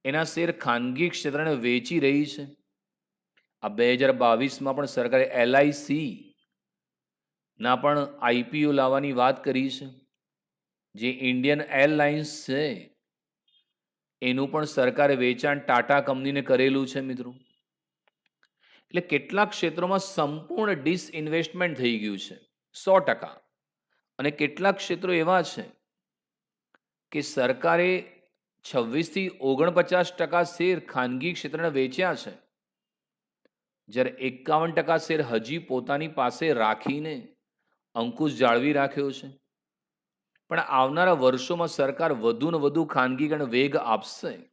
એના શેર ખાનગી ક્ષેત્રને વેચી રહી છે. આ 2022માં પણ સરકારે LIC ના પણ IPO લાવવાની વાત કરી છે. જે ઇન્ડિયન એરલાઇન્સ છે એનું પણ સરકારે વેચાણ ટાટા કંપનીને કરેલું છે મિત્રો. એટલે કેટલાક ક્ષેત્રોમાં સંપૂર્ણ ડિસઇન્વેસ્ટમેન્ટ થઈ ગયું છે 100%. અને કેટલાક ક્ષેત્રો એવા છે કે સરકારે 26 થી 49% શેર ખાનગી ક્ષેત્રને વેચ્યા છે, જ્યારે 51% શેર હજી પોતાની પાસે રાખીને અંકુશ જાળવી રાખ્યો છે. પણ આવનારા વર્ષોમાં સરકાર વધુ ને વધુ ખાનગીકરણ વેગ આપશે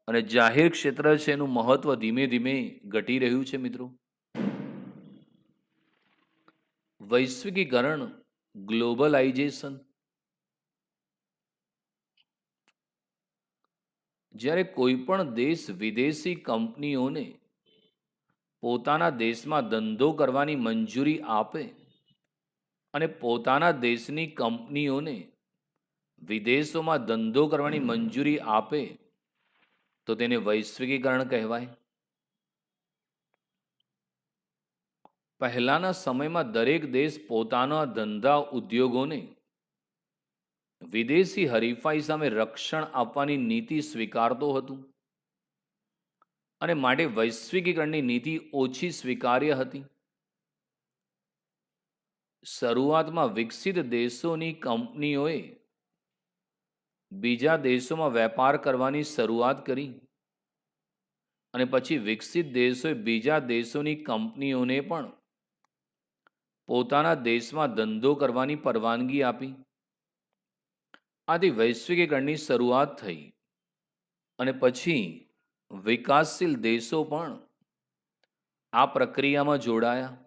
અને જાહેર ક્ષેત્ર છે એનું મહત્વ ધીમે ધીમે ઘટી રહ્યું છે મિત્રો. વૈશ્વિકીકરણ, ગ્લોબલાઇઝેશન. જ્યારે કોઈ પણ દેશ વિદેશી કંપનીઓને પોતાના દેશમાં ધંધો કરવાની મંજૂરી આપે અને પોતાના દેશની કંપનીઓને વિદેશોમાં ધંધો કરવાની મંજૂરી આપે તો તેને વૈશ્વિકીકરણ કહેવાય. પહેલાના સમયમાં દરેક દેશ પોતાના ધંધા ઉદ્યોગોને વિદેશી હરીફાઈ સામે રક્ષણ આપવાની નીતિ સ્વીકારતો હતું અને માટે વૈશ્વિકીકરણની નીતિ ઓછી સ્વીકાર્ય હતી. શરૂઆતમાં વિકસિત દેશોની કંપનીઓએ બીજા દેશોમાં વેપાર કરવાની શરૂઆત કરી અને પછી વિકસિત દેશોએ બીજા દેશોની કંપનીઓને પણ પોતાના દેશમાં ધંધો કરવાની પરવાનગી આપી. આથી વૈશ્વિકીકરણની શરૂઆત થઈ અને પછી વિકાસશીલ દેશો પણ આ પ્રક્રિયામાં જોડાયા.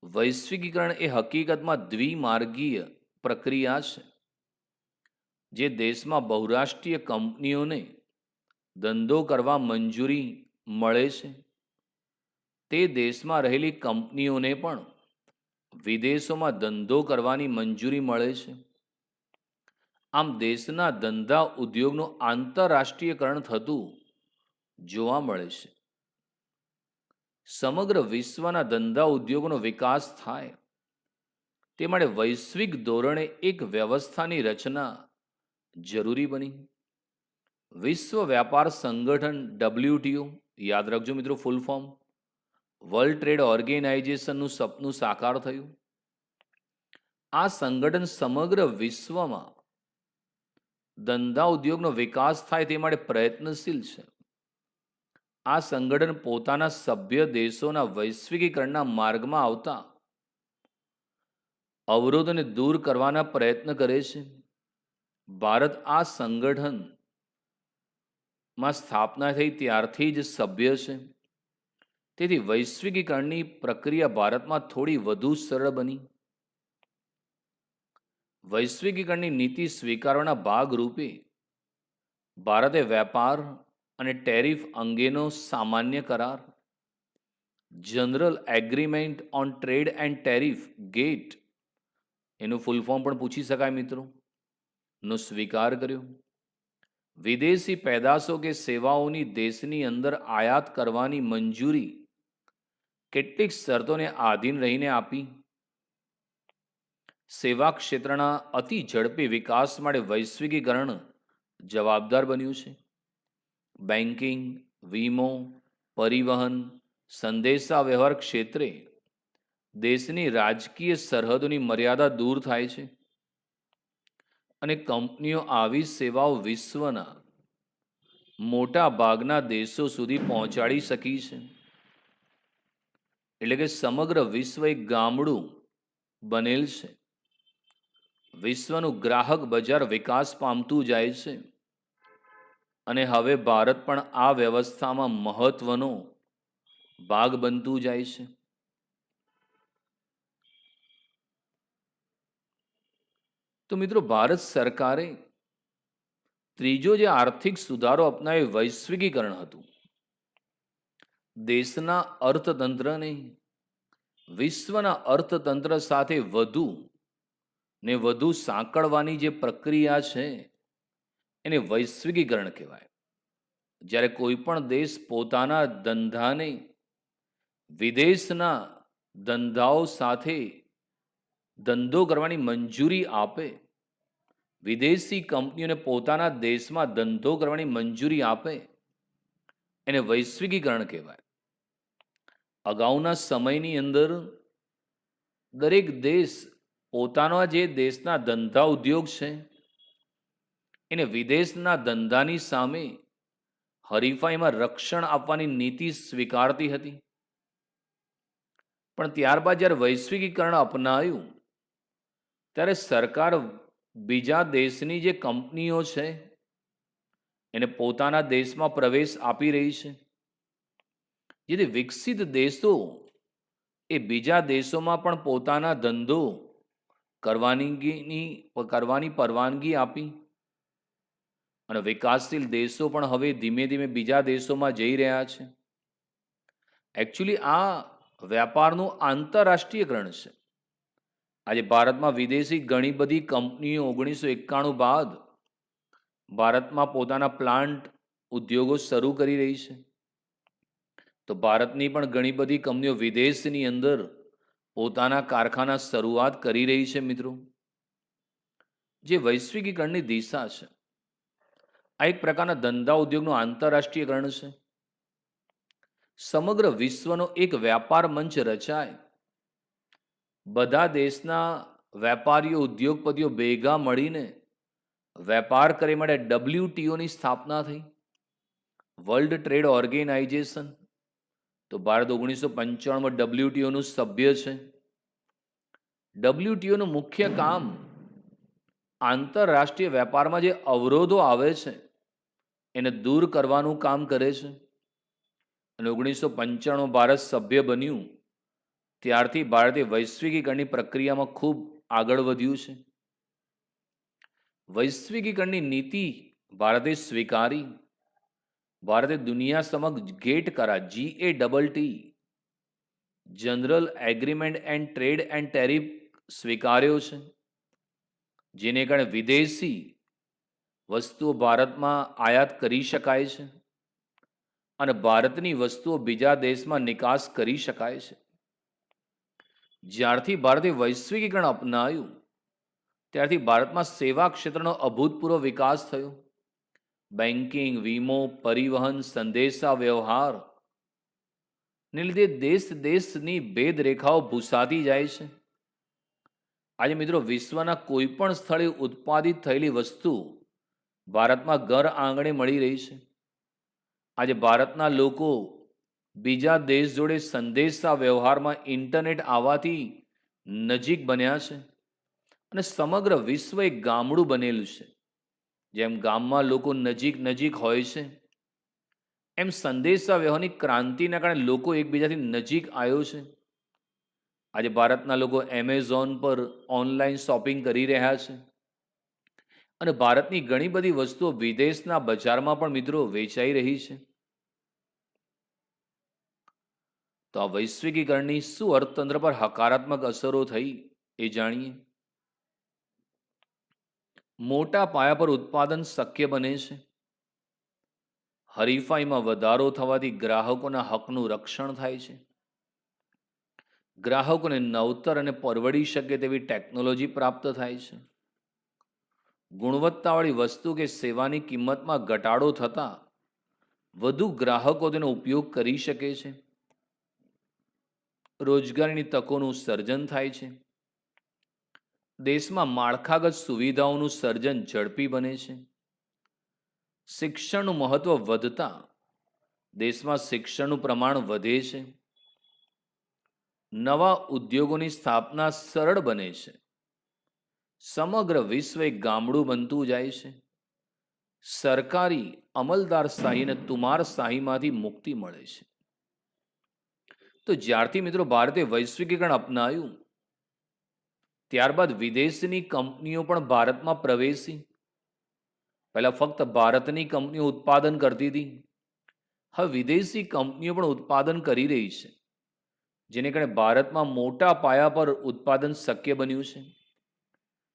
વૈશ્વિકીકરણ એ હકીકતમાં દ્વિમાર્ગીય પ્રક્રિયા છે. જે દેશમાં બહુરાષ્ટ્રીય કંપનીઓને ધંધો કરવા મંજૂરી મળે છે તે દેશમાં રહેલી કંપનીઓને પણ વિદેશોમાં ધંધો કરવાની મંજૂરી મળે છે. આમ દેશના ધંધા ઉદ્યોગનું આંતરરાષ્ટ્રીયકરણ થતું જોવા મળે છે. સમગ્ર વિશ્વના ધંધા ઉદ્યોગોનો વિકાસ થાય તે માટે વૈશ્વિક ધોરણે એક વ્યવસ્થાની રચના જરૂરી બની. વિશ્વ વ્યાપાર સંગઠન WTO, યાદ રાખજો મિત્રો ફૂલ ફોર્મ, વર્લ્ડ ટ્રેડ ઓર્ગેનાઇઝેશનનું સપનું સાકાર થયું. આ સંગઠન સમગ્ર વિશ્વમાં ધંધા ઉદ્યોગનો વિકાસ થાય તે માટે પ્રયત્નશીલ છે. આ સંગઠન પોતાના સભ્ય દેશોના વૈશ્વિકીકરણના માર્ગમાં આવતા અવરોધોને દૂર કરવાના પ્રયત્ન કરે છે. ભારત આ સંગઠનમાં સ્થાપના થઈ ત્યારથી જ સભ્ય છે. તેથી વૈશ્વિકીકરણની પ્રક્રિયા ભારતમાં થોડી વધુ સરળ બની. વૈશ્વિકીકરણની નીતિ સ્વીકારવાના ભાગરૂપે ભારતે વેપાર અને ટેરિફ અંગેનો સામાન્ય કરાર, general agreement on trade and tariff GATT, એનું ફૂલ ફોર્મ પણ પૂછી શકાય મિત્રો, નો સ્વીકાર કર્યો. વિદેશી પેદાશો કે સેવાઓની દેશની અંદર આયાત કરવાની મંજૂરી કેટલીક શરતોને આધીન રહીને આપી. સેવા ક્ષેત્રના અતિ ઝડપી વિકાસ માટે વૈશ્વિકીકરણ જવાબદાર બન્યું છે. બેન્કિંગ, વીમો, પરિવહન, સંદેશા વ્યવહાર ક્ષેત્રે દેશની રાજકીય સરહદોની મર્યાદા દૂર થાય છે અને કંપનીઓ આવી સેવાઓ વિશ્વના મોટા ભાગના દેશો સુધી પહોંચાડી શકી છે. એટલે કે સમગ્ર વિશ્વ એક ગામડું બનેલ છે. વિશ્વનું ગ્રાહક બજાર વિકાસ પામતું જાય છે અને હવે ભારત પણ આ વ્યવસ્થામાં મહત્વનો ભાગ બનતું જાય છે. તો મિત્રો, ભારત સરકારે ત્રીજો જે આર્થિક સુધારો અપનાવ્યો વૈશ્વિકીકરણ હતું. દેશના અર્થતંત્રને વિશ્વના અર્થતંત્ર સાથે વધુ ને વધુ સાંકળવાની જે પ્રક્રિયા છે એને વૈશ્વિકીકરણ કહેવાય. જ્યારે કોઈ પણ દેશ પોતાના ધંધાને વિદેશના ધંધાઓ સાથે ધંધો કરવાની મંજૂરી આપે, વિદેશી કંપનીઓને પોતાના દેશમાં ધંધો કરવાની મંજૂરી આપે, એને વૈશ્વિકીકરણ કહેવાય. અગાઉના સમયની અંદર દરેક દેશ પોતાના જે દેશના ધંધા ઉદ્યોગ છે એને વિદેશના ધંધાની સામે હરીફાઈમાં રક્ષણ આપવાની નીતિ સ્વીકારતી હતી. પણ ત્યારબાદ જ્યારે વૈશ્વિકીકરણ અપનાવ્યું ત્યારે સરકાર બીજા દેશની જે કંપનીઓ છે એને પોતાના દેશમાં પ્રવેશ આપી રહી છે, જેથી વિકસિત દેશો એ બીજા દેશોમાં પણ પોતાના ધંધો કરવાની પરવાનગી આપી અને વિકાસશીલ દેશો પણ હવે ધીમે ધીમે બીજા દેશોમાં જઈ રહ્યા છે. એકચ્યુઅલી આ વ્યાપારનું આંતરરાષ્ટ્રીયકરણ છે. આજે ભારતમાં વિદેશી ઘણી બધી કંપનીઓ 1991 બાદ ભારતમાં પોતાના પ્લાન્ટ ઉદ્યોગો શરૂ કરી રહી છે. તો ભારતની પણ ઘણી બધી કંપનીઓ વિદેશની અંદર પોતાના કારખાના શરૂઆત કરી રહી છે. મિત્રો, જે વૈશ્વિકીકરણની દિશા છે, આ એક પ્રકારના ધંધા ઉદ્યોગનું આંતરરાષ્ટ્રીયકરણ છે. સમગ્ર વિશ્વનો એક વ્યાપાર મંચ રચાય, બધા દેશના વેપારીઓ ઉદ્યોગપતિઓ ભેગા મળીને વેપાર કરે માટે WTOની સ્થાપના થઈ, વર્લ્ડ ટ્રેડ ઓર્ગેનાઇઝેશન. તો ભારત 1995માં WTOનું સભ્ય છે. WTOનું મુખ્ય કામ આંતરરાષ્ટ્રીય વેપારમાં જે અવરોધો આવે છે એને દૂર કરવાનું કામ કરે છે. અને 1995 ભારત સભ્ય બન્યું ત્યારથી ભારતે વૈશ્વિકીકરણની પ્રક્રિયામાં ખૂબ આગળ વધ્યું છે. વૈશ્વિકીકરણની નીતિ ભારતે સ્વીકારી. ભારતે દુનિયા સમક્ષ ગેટ કરા GATT, general agreement and trade and tariff સ્વીકાર્યો છે, જેને કારણે વિદેશી વસ્તુઓ ભારતમાં આયાત કરી શકાય છે અને ભારતની વસ્તુઓ બીજા દેશમાં નિકાસ કરી શકાય છે. જ્યારથી ભારતે વૈશ્વિકીકરણ અપનાવ્યું ત્યારથી ભારતમાં સેવા ક્ષેત્રનો અભૂતપૂર્વ વિકાસ થયો. બેન્કિંગ, વીમો, પરિવહન, સંદેશા વ્યવહાર ને લીધે દેશ દેશની ભેદ રેખાઓ ભૂસાતી જાય છે. આજે મિત્રો, વિશ્વના કોઈ પણ સ્થળે ઉત્પાદિત થયેલી વસ્તુ ભારતમાં ઘર આંગણે મળી રહી છે. આજે ભારતના લોકો બીજા દેશ જોડે સંદેશા વ્યવહારમાં ઇન્ટરનેટ આવવાથી નજીક બન્યા છે અને સમગ્ર વિશ્વ એક ગામડું બનેલું છે. જેમ ગામમાં લોકો નજીક નજીક હોય છે, એમ સંદેશા વ્યવહારની ક્રાંતિના કારણે લોકો એકબીજાથી નજીક આવ્યો છે. આજે ભારતના લોકો એમેઝોન પર ઓનલાઈન શોપિંગ કરી રહ્યા છે અને ભારતની ઘણી બધી વસ્તુઓ વિદેશના બજારમાં પણ મિત્રો વેચાઈ રહી છે. તો આ વૈશ્વિકીકરણની શું અર્થતંત્ર પર હકારાત્મક અસરો થઈ એ જાણીએ. મોટા પાયા પર ઉત્પાદન શક્ય બને છે. હરીફાઈમાં વધારો થવાથી ગ્રાહકોના હકનું રક્ષણ થાય છે. ગ્રાહકોને નવતર અને પરવડી શકે તેવી ટેકનોલોજી પ્રાપ્ત થાય છે. ગુણવત્તાવાળી વસ્તુ કે સેવાની કિંમતમાં ઘટાડો થતાં વધુ ગ્રાહકો તેનો ઉપયોગ કરી શકે છે. રોજગારીની તકોનું સર્જન થાય છે. દેશમાં માળખાગત સુવિધાઓનું સર્જન ઝડપી બને છે. શિક્ષણનું મહત્વ વધતા દેશમાં શિક્ષણનું પ્રમાણ વધે છે. નવા ઉદ્યોગોની સ્થાપના સરળ બને છે. સમગ્ર વિશ્વ એક ગામડું બનતું જાય છે. સરકારી અમલદારશાહી અને તુમારશાહીમાંથી મુક્તિ મળે છે. તો જ્યારથી મિત્રો ભારતે વૈશ્વિકીકરણ અપનાવ્યું ત્યારબાદ વિદેશની કંપનીઓ પણ ભારતમાં પ્રવેશી. પહેલા ફક્ત ભારતની કંપનીઓ ઉત્પાદન કરતી હતી. હવે વિદેશી કંપનીઓ પણ ઉત્પાદન કરી રહી છે, જેને કારણે ભારતમાં મોટા પાયા પર ઉત્પાદન શક્ય બન્યું છે.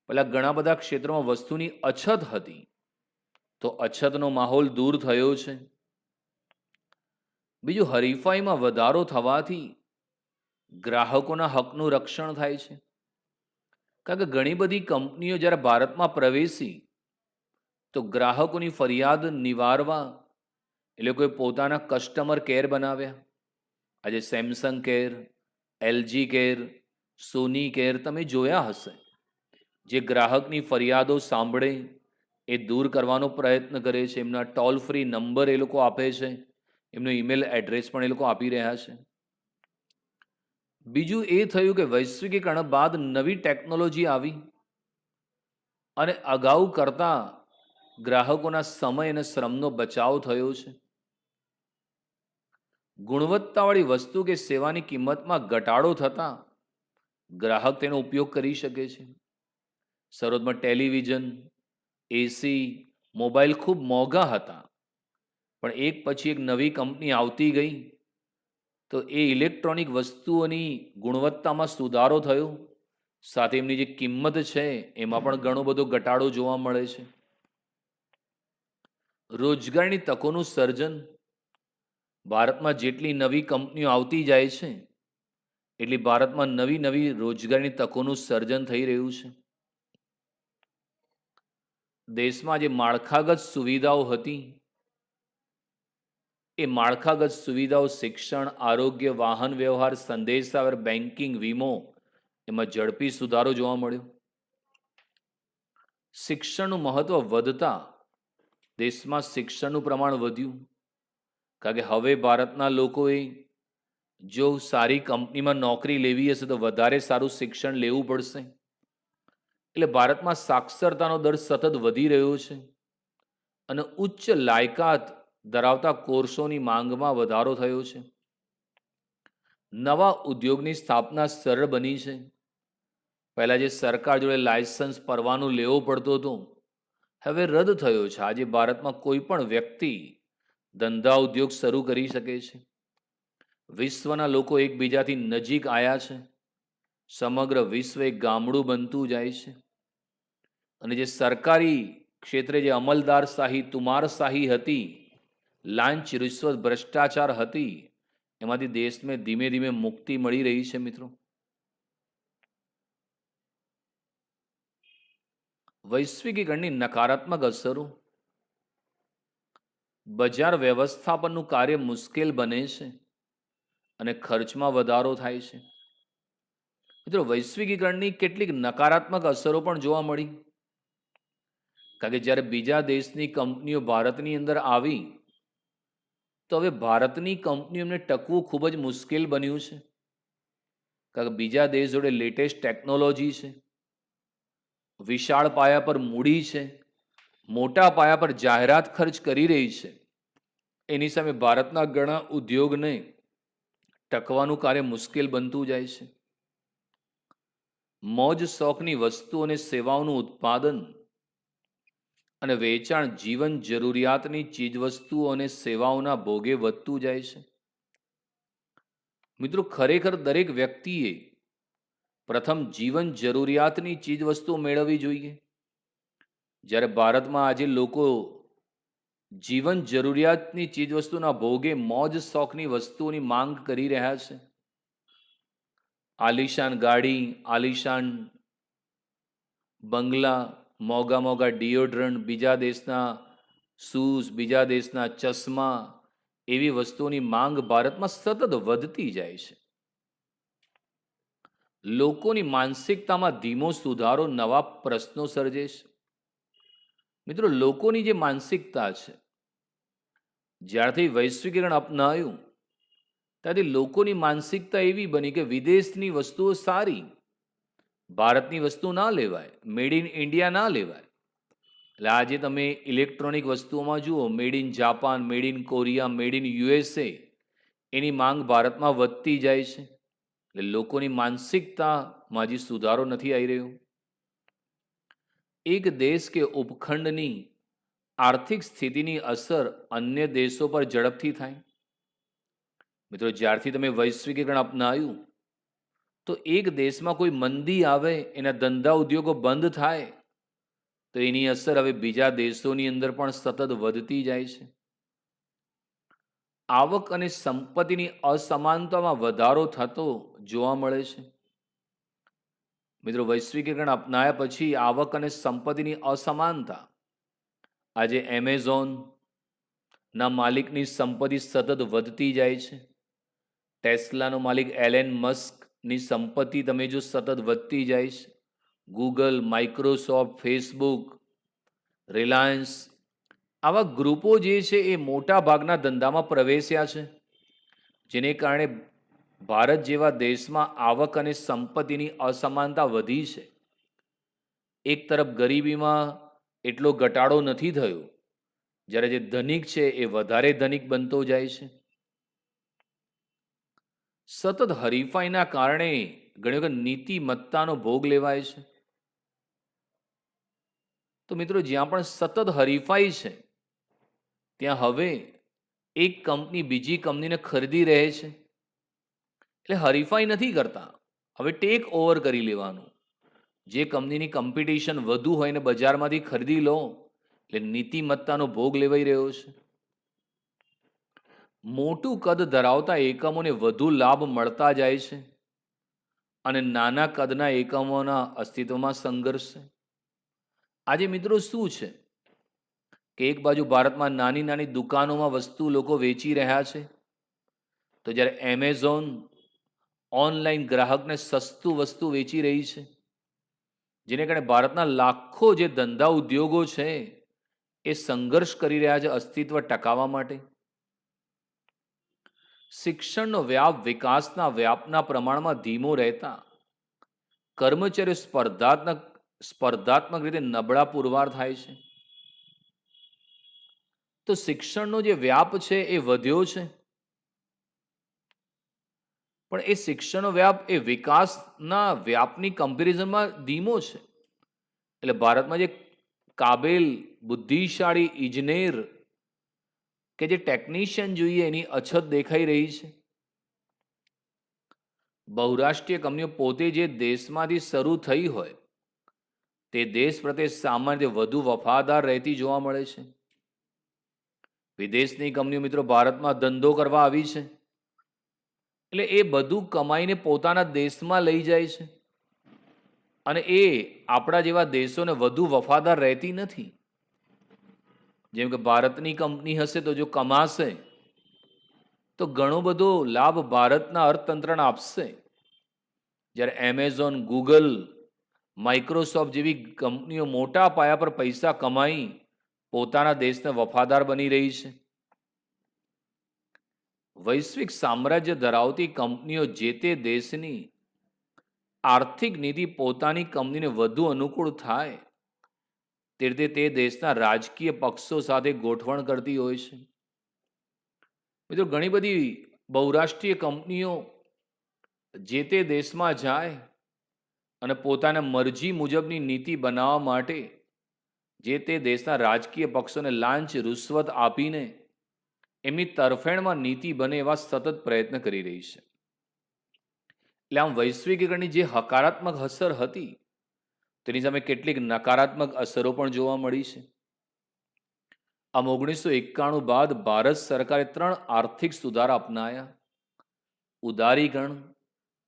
પહેલા ઘણા બધા ક્ષેત્રોમાં વસ્તુની અછત હતી, તો અછતનો માહોલ દૂર થયો છે. બીજું, હરીફાઈમાં વધારો થવાથી ગ્રાહકોના હકનું રક્ષણ થાય છે. કારણ કે ઘણી બધી કંપનીઓ જ્યારે ભારતમાં પ્રવેશી તો ગ્રાહકોની ફરિયાદ નિવારવા એ લોકોએ પોતાના કસ્ટમર કેર બનાવ્યા. આજે સેમસંગ કેર, એલજી કેર, સોની કેર તમે જોયા હશે, જે ગ્રાહકની ફરિયાદો સાંભળે એ દૂર કરવાનો પ્રયત્ન કરે છે. એમના ટોલ ફ્રી નંબર એ લોકો આપે છે, એમનું ઈમેલ એડ્રેસ પણ એ લોકો આપી રહ્યા છે. બીજું એ થયું કે વૈશ્વિકીકરણ બાદ નવી ટેકનોલોજી આવી અને અગાઉ કરતાં ગ્રાહકોના સમય અને શ્રમનો બચાવ થયો છે. ગુણવત્તાવાળી વસ્તુ કે સેવાની કિંમતમાં ઘટાડો થતાં ગ્રાહક તેનો ઉપયોગ કરી શકે છે. શરૂઆતમાં ટેલિવિઝન, એસી, મોબાઈલ ખૂબ મોંઘા હતા, પણ એક પછી એક નવી કંપની આવતી ગઈ તો એ ઇલેક્ટ્રોનિક વસ્તુઓની ગુણવત્તામાં સુધારો થયો, સાથે એમની જે કિંમત છે એમાં પણ ઘણો બધો ઘટાડો જોવા મળે છે. રોજગારની તકોનું સર્જન, ભારતમાં જેટલી નવી કંપનીઓ આવતી જાય છે એટલી ભારતમાં નવી નવી રોજગારની તકોનું સર્જન થઈ રહ્યું છે. દેશમાં જે માળખાગત સુવિધાઓ હતી એ માળખાગત સુવિધાઓ શિક્ષણ, આરોગ્ય, વાહન વ્યવહાર, સંદેશાવ્યવહાર, બેન્કિંગ, વીમો એમાં ઝડપી સુધારો જોવા મળ્યો. શિક્ષણનું મહત્વ વધતા દેશમાં શિક્ષણનું પ્રમાણ વધ્યું. કારણ કે હવે ભારતના લોકોએ જો સારી કંપનીમાં નોકરી લેવી હશે તો વધારે સારું શિક્ષણ લેવું પડશે. એટલે ભારતમાં સાક્ષરતાનો દર સતત વધી રહ્યો છે અને ઉચ્ચ લાયકાત ધરાવતા કોર્સોની માંગમાં વધારો થયો છે. નવા ઉદ્યોગની સ્થાપના સરળ બની છે. પહેલાં જે સરકાર જોડે લાયસન્સ પરવાનું લેવો પડતો હતો, હવે રદ થયો છે. આજે ભારતમાં કોઈ પણ વ્યક્તિ ધંધા ઉદ્યોગ શરૂ કરી શકે છે. વિશ્વના લોકો એકબીજાથી નજીક આવ્યા છે. સમગ્ર વિશ્વ એક ગામડું બનતું જાય છે. અને જે સરકારી ક્ષેત્રે જે અમલદારશાહી, તુમારશાહી હતી, લાંચ, રિશ્વત, ભ્રષ્ટાચાર હતી, એમાંથી દેશને ધીમે ધીમે મુક્તિ મળી રહી છે. મિત્રો, વૈશ્વિકીકરણની નકારાત્મક અસરો, બજાર વ્યવસ્થાપનનું કાર્ય મુશ્કેલ બને છે અને ખર્ચમાં વધારો થાય છે. મિત્રો, વૈશ્વિકીકરણની કેટલીક નકારાત્મક અસરો પણ જોવા મળી. કારણ કે જ્યારે બીજા દેશની કંપનીઓ ભારતની અંદર આવી તો હવે ભારતની કંપનીઓને ટકવું ખૂબ જ મુશ્કેલ બન્યું છે. કારણ કે બીજા દેશ જોડે લેટેસ્ટ ટેકનોલોજી છે, વિશાળ પાયા પર મૂડી છે, મોટા પાયા પર જાહેરાત ખર્ચ કરી રહી છે. એની સામે ભારતના ઘણા ઉદ્યોગને ટકવાનું કાર્ય મુશ્કેલ બનતું જાય છે. મોજ શોખની વસ્તુઓ અને સેવાઓનું ઉત્પાદન અને વેચાણ જીવન જરૂરિયાતની ચીજવસ્તુઓ અને સેવાઓના ભોગે વધતું જાય છે. મિત્રો, ખરેખર દરેક વ્યક્તિએ પ્રથમ જીવન જરૂરિયાતની ચીજ વસ્તુઓ મેળવવી જોઈએ. જ્યારે ભારતમાં આજે લોકો જીવન જરૂરિયાતની ચીજવસ્તુના ભોગે મોજ શોખની વસ્તુઓની માંગ કરી રહ્યા છે. આલિશાન ગાડી, આલિશાન બંગલા, મોંઘા મોંઘા ડિયોડ્રન્ટ, બીજા દેશના શૂઝ, બીજા દેશના ચશ્મા, એવી વસ્તુઓની માંગ ભારતમાં સતત વધતી જાય છે. લોકોની માનસિકતામાં ધીમો સુધારો નવા પ્રશ્નો સર્જે છે. મિત્રો, લોકોની જે માનસિકતા છે, જ્યારથી વૈશ્વિકીકરણ અપનાવ્યું ત્યારથી લોકોની માનસિકતા એવી બની કે વિદેશની વસ્તુઓ સારી, ભારતની વસ્તુ ના લેવાય, મેડ ઇન ઇન્ડિયા ના લેવાય. એટલે આજે તમે ઇલેક્ટ્રોનિક વસ્તુઓમાં જુઓ, made in Japan, made in Korea, made in USA, એની માંગ ભારતમાં વધતી જાય છે. એટલે લોકોની માનસિકતામાં હજી સુધારો નથી આવી રહ્યો. એક દેશ કે ઉપખંડની આર્થિક સ્થિતિની અસર અન્ય દેશો પર ઝડપથી થાય. મિત્રો, જ્યારથી તમે વૈશ્વિકીકરણ અપનાવ્યું તો એક દેશમાં કોઈ મંદી આવે, એના ધંધા ઉદ્યોગો બંધ થાય તો એની અસર હવે બીજા દેશોની અંદર પણ સતત વધતી જાય છે. આવક અને સંપત્તિની અસમાનતામાં વધારો થતો જોવા મળે છે. મિત્રો, વૈશ્વિકીકરણ અપનાવ્યા પછી આવક અને સંપત્તિની અસમાનતા, આજે એમેઝોનના માલિકની સંપત્તિ સતત વધતી જાય છે. ટેસ્લાનો માલિક એલેન મસ્કની સંપત્તિ તમે જો સતત વધતી જાય છે. ગૂગલ, માઇક્રોસોફ્ટ, ફેસબુક, રિલાયન્સ, આવા ગ્રુપો જે છે એ મોટા ભાગના ધંધામાં પ્રવેશ્યા છે, જેને કારણે ભારત જેવા દેશમાં આવક અને સંપત્તિની અસમાનતા વધી છે. એક તરફ ગરીબીમાં એટલો ઘટાડો નથી થયો, જ્યારે જે ધનિક છે એ વધારે ધનિક બનતો જાય છે. સતત હરીફાઈના કારણે ઘણી વખત નીતિમત્તાનો ભોગ લેવાય છે. તો મિત્રો, જ્યાં પણ સતત હરીફાઈ છે ત્યાં હવે એક કંપની બીજી કંપનીને ખરીદી રહે છે. એટલે હરીફાઈ નથી કરતા, હવે ટેક ઓવર કરી લેવાનું. જે કંપનીની કોમ્પિટિશન વધુ હોય ને બજારમાંથી ખરીદી લો, એટલે નીતિમત્તાનો ભોગ લેવાઈ રહ્યો છે. મોટું કદ ધરાવતા એકમોને વધુ લાભ મળતા જાય છે અને નાના કદના એકમોના અસ્તિત્વમાં સંઘર્ષ છે. આજે મિત્રો શું છે કે એક બાજુ ભારતમાં નાની નાની દુકાનોમાં વસ્તુ લોકો વેચી રહ્યા છે, તો જ્યારે એમેઝોન ઓનલાઈન ગ્રાહકને સસ્તું વસ્તુ વેચી રહી છે, જેને કારણે ભારતના લાખો જે ધંધા ઉદ્યોગો છે એ સંઘર્ષ કરી રહ્યા છે અસ્તિત્વ ટકાવવા માટે. શિક્ષણનો વ્યાપ વિકાસના વ્યાપના પ્રમાણમાં ધીમો રહેતા કર્મચારીઓ સ્પર્ધાત્મક રીતે નબળા પુરવાર થાય છે. તો શિક્ષણનો જે વ્યાપ છે એ વધ્યો છે, પણ એ શિક્ષણનો વ્યાપ એ વિકાસના વ્યાપની કમ્પેરિઝનમાં ધીમો છે. એટલે ભારતમાં જે કાબેલ, બુદ્ધિશાળી ઇજનેર કે જે ટેકનિશિયન જોઈએ એની અછત દેખાઈ રહી છે. બહુરાષ્ટ્રીય કંપનીઓ પોતે જે દેશમાંથી શરૂ થઈ હોય તે દેશ પ્રત્યે સામાન્ય રીતે વધુ વફાદાર રહેતી જોવા મળે છે. વિદેશની કંપનીઓ મિત્રો ભારતમાં ધંધો કરવા આવી છે, એટલે એ બધું કમાઈને પોતાના દેશમાં લઈ જાય છે અને એ આપણા જેવા દેશોને વધુ વફાદાર રહેતી નથી. જેમ કે ભારતની કંપની હશે તો જો કમાશે તો ઘણો બધો લાભ ભારતના અર્થતંત્રને આપશે. જ્યારે એમેઝોન, ગૂગલ, માઇક્રોસોફ્ટ જેવી કંપનીઓ મોટા પાયા પર પૈસા કમાઈ પોતાના દેશને વફાદાર બની રહી છે. વૈશ્વિક સામ્રાજ્ય ધરાવતી કંપનીઓ જે તે દેશની આર્થિક નીતિ પોતાની કંપનીને વધુ અનુકૂળ થાય તે રીતે તે દેશના રાજકીય પક્ષો સાથે ગોઠવણ કરતી હોય છે. મિત્રો, ઘણી બધી બહુરાષ્ટ્રીય કંપનીઓ જે તે દેશમાં જાય અને પોતાના મરજી મુજબની નીતિ બનાવવા માટે જે તે દેશના રાજકીય પક્ષોને લાંચ, રૂશ્વત આપીને એમની તરફેણમાં નીતિ બને એવા સતત પ્રયત્ન કરી રહી છે. એટલે આમ વૈશ્વિકીકરણની જે હકારાત્મક અસર હતી તેની સામે કેટલીક નકારાત્મક અસરો પણ જોવા મળી છે. આમ 1991 બાદ ભારત સરકારે 3 આર્થિક સુધારા અપનાયા: ઉદારીકરણ,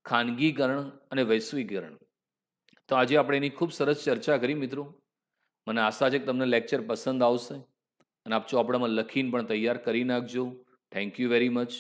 ખાનગીકરણ અને વૈશ્વિકીકરણ. તો આજે આપણે એની ખૂબ સરસ ચર્ચા કરી મિત્રો. મને આશા છે કે તમને લેક્ચર પસંદ આવશે અને આપ ચોપડામાં લખીને પણ તૈયાર કરી નાખજો. Thank you very much.